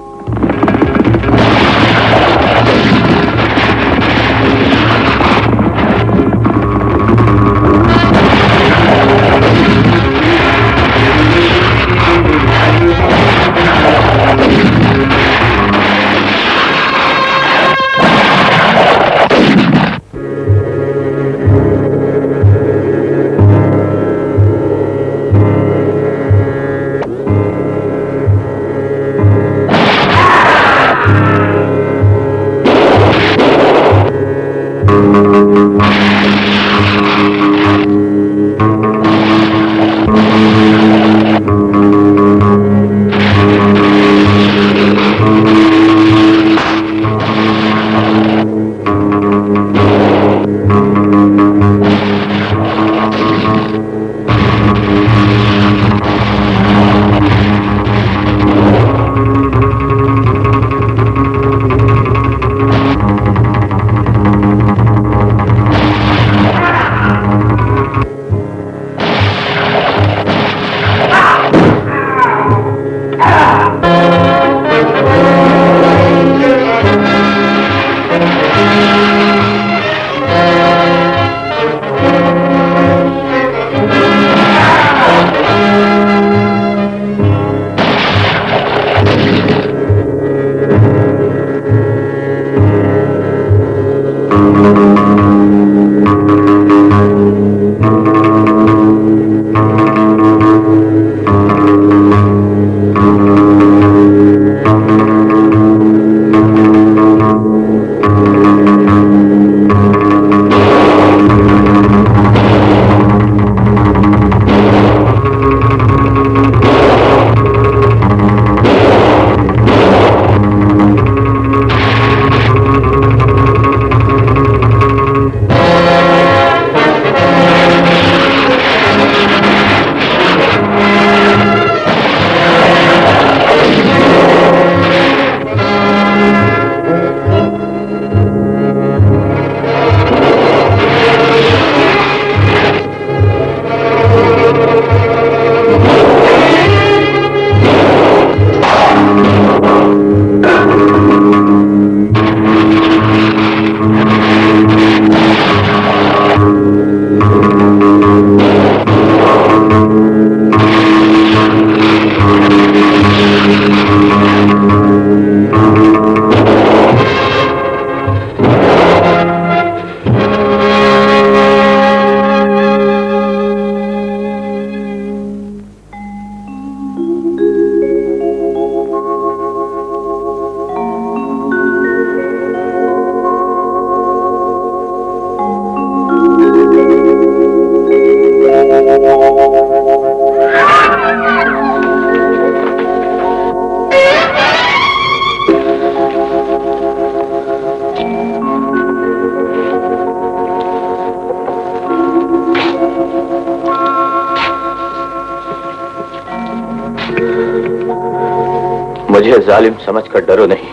मुझे जालिम समझकर डरो नहीं।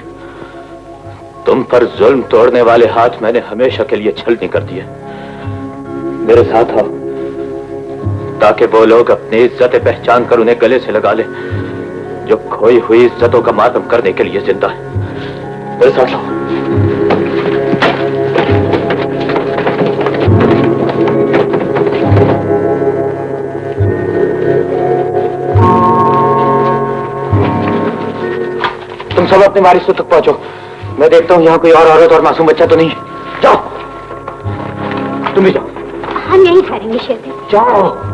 तुम पर जुल्म तोड़ने वाले हाथ मैंने हमेशा के लिए छलनी कर दिए। मेरे साथ आओ ताकि वो लोग अपनी इज्जतें पहचान कर उन्हें गले से लगा ले जो खोई हुई इज्जतों का मातम करने के लिए जिंदा है। मेरे साथ आओ। तुम सब अपने वारिस तक पहुंचो। मैं देखता हूं यहां कोई और औरत और मासूम बच्चा तो नहीं। जाओ, तुम भी जाओ।
हम यहीं ठहरेंगे शेरदिल।
जाओ।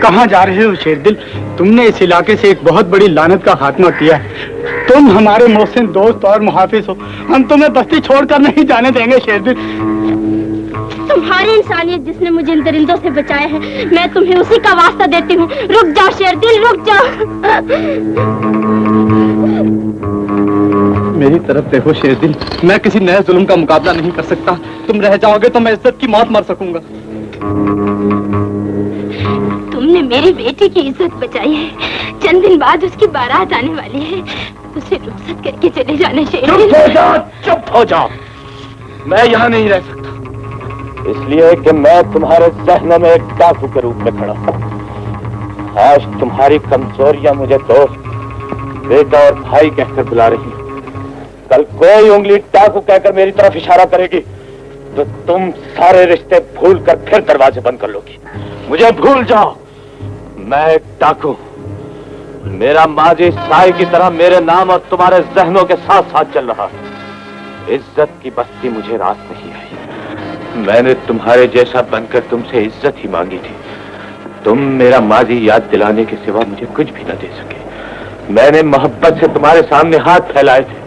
कहाँ जा रहे हो शेरदिल? तुमने इस इलाके से एक बहुत बड़ी लानत का खात्मा किया है। तुम हमारे मोहसिन दोस्त और मुहाफिज हो। हम तुम्हें बस्ती छोड़कर नहीं जाने देंगे शेरदिल।
तुम्हारी इंसानियत जिसने मुझे इन दरिंदों से बचाया है, मैं तुम्हें उसी का वास्ता देती हूँ। रुक जाओ शेरदिल, रुक जाओ।
मेरी तरफ देखो शेरदिल, मैं किसी नए जुल्म का मुकाबला नहीं कर सकता। तुम रह जाओगे तो मैं इज्जत की मौत मर सकूंगा।
तुमने मेरी बेटी की इज्जत बचाई है। चंद दिन बाद उसकी बारात आने वाली है। उसे रुखसत करके चले जाना शेरदिल।
चुप हो जाओ। मैं यहाँ नहीं रह सकता, इसलिए कि मैं तुम्हारे जहनों में एक डाकू के रूप में खड़ा हूँ। आज तुम्हारी कमजोरियां मुझे दोस्त, बेटा और भाई कहकर बुला रही हैं। कल कोई उंगली डाकू कहकर मेरी तरफ इशारा करेगी तो तुम सारे रिश्ते भूल कर फिर दरवाजे बंद कर लोगी। मुझे भूल जाओ, मैं एक डाकू। मेरा माजी साई की तरह मेरे नाम और तुम्हारे जहनों के साथ साथ चल रहा है। इज्जत की बस्ती मुझे रात नहीं आई। मैंने तुम्हारे जैसा बनकर तुमसे इज्जत ही मांगी थी। तुम मेरा माजी याद दिलाने के सिवा मुझे कुछ भी न दे सके। मैंने मोहब्बत से तुम्हारे सामने हाथ फैलाए थे।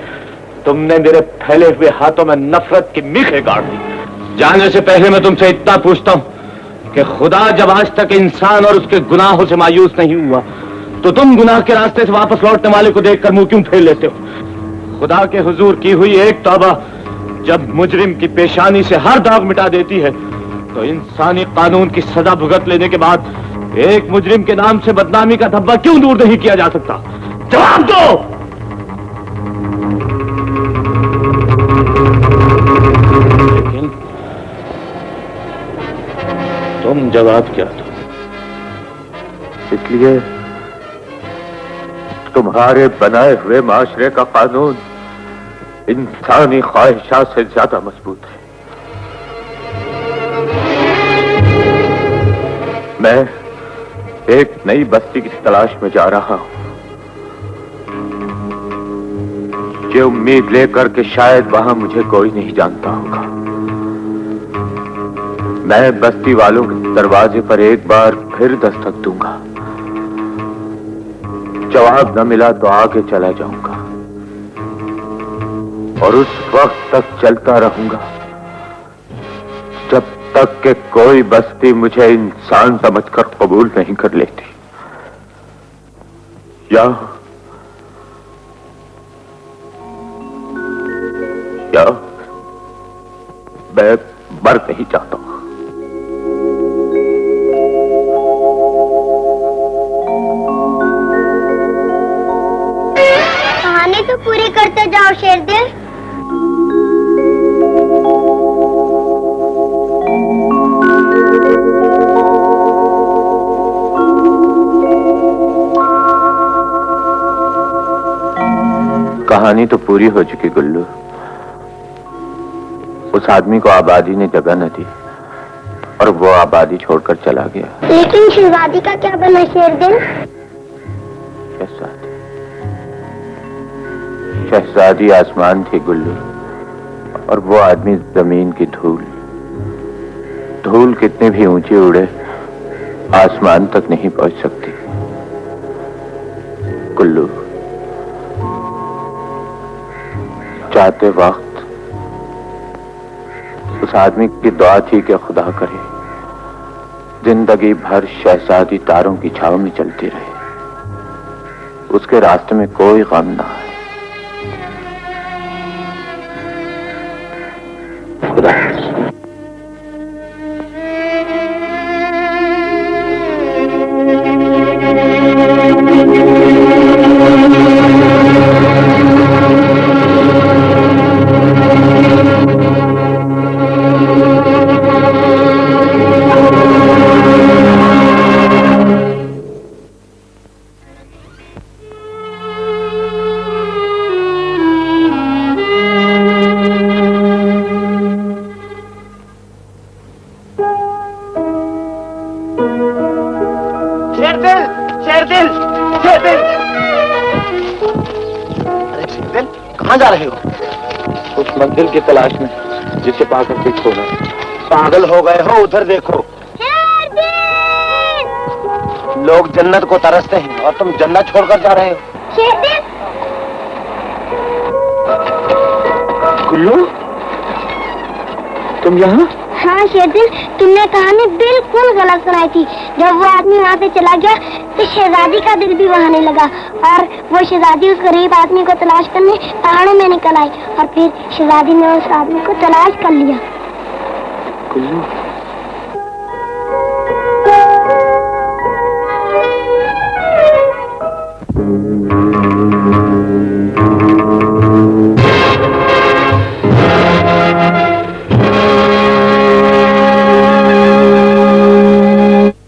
तुमने मेरे फैले हुए हाथों में नफरत की मीखें गाड़ दी। जाने से पहले मैं तुमसे इतना पूछता हूं कि खुदा जब आज तक इंसान और उसके गुनाहों से मायूस नहीं हुआ तो तुम गुनाह के रास्ते से वापस लौटने वाले को देखकर मुंह क्यों फेर लेते हो? खुदा के हुजूर की हुई एक तौबा जब मुजरिम की पेशानी से हर दाग मिटा देती है तो इंसानी कानून की सजा भुगत लेने के बाद एक मुजरिम के नाम से बदनामी का धब्बा क्यों दूर नहीं किया जा सकता? जवाब दो। लेकिन तुम जवाब क्या दो? इसलिए तुम्हारे बनाए हुए माशरे का कानून इंसानी ख्वाहिशात से ज्यादा मजबूत है। मैं एक नई बस्ती की तलाश में जा रहा हूं, ये उम्मीद लेकर कि शायद वहां मुझे कोई नहीं जानता होगा। मैं बस्ती वालों के दरवाजे पर एक बार फिर दस्तक दूंगा। जवाब न मिला तो आगे चला जाऊंगा और उस वक्त तक चलता रहूंगा जब तक कि कोई बस्ती मुझे इंसान समझकर कबूल नहीं कर लेती, या मैं मर नहीं चाहता।
कहानी तो पूरी करते जाओ शेरदिल।
कहानी तो पूरी हो चुकी गुल्लू। उस आदमी को आबादी ने जगह न दी और वो आबादी छोड़कर चला गया।
लेकिन शहजादी का क्या बना शेरदिल?
शहजादी आसमान थी गुल्लू और वो आदमी जमीन की धूल। धूल कितनी भी ऊंची उड़े आसमान तक नहीं पहुंच सकती। गुल्लू, जाते वक्त उस आदमी की दुआ थी कि खुदा करे जिंदगी भर शहजादी तारों की छाव में चलती रहे, उसके रास्ते में कोई गम ना आए। खुदा
जा रहे हो?
उस मंजिल की तलाश में जिसे पाकर कोई खोना।
पागल हो गए हो? उधर देखो, लोग जन्नत को तरसते हैं और तुम जन्नत छोड़कर जा रहे हो।
गुल्लू, तुम यहाँ?
हाँ शेरदिल, तुमने कहानी बिल्कुल गलत सुनाई थी। जब वो आदमी वहाँ से चला गया तो शहजादी का दिल भी बहाने लगा और वो शहजादी उस गरीब आदमी को तलाश करने पहाड़ों में निकल आई और फिर शहजादी ने उस आदमी को तलाश कर लिया।
गुल्लू,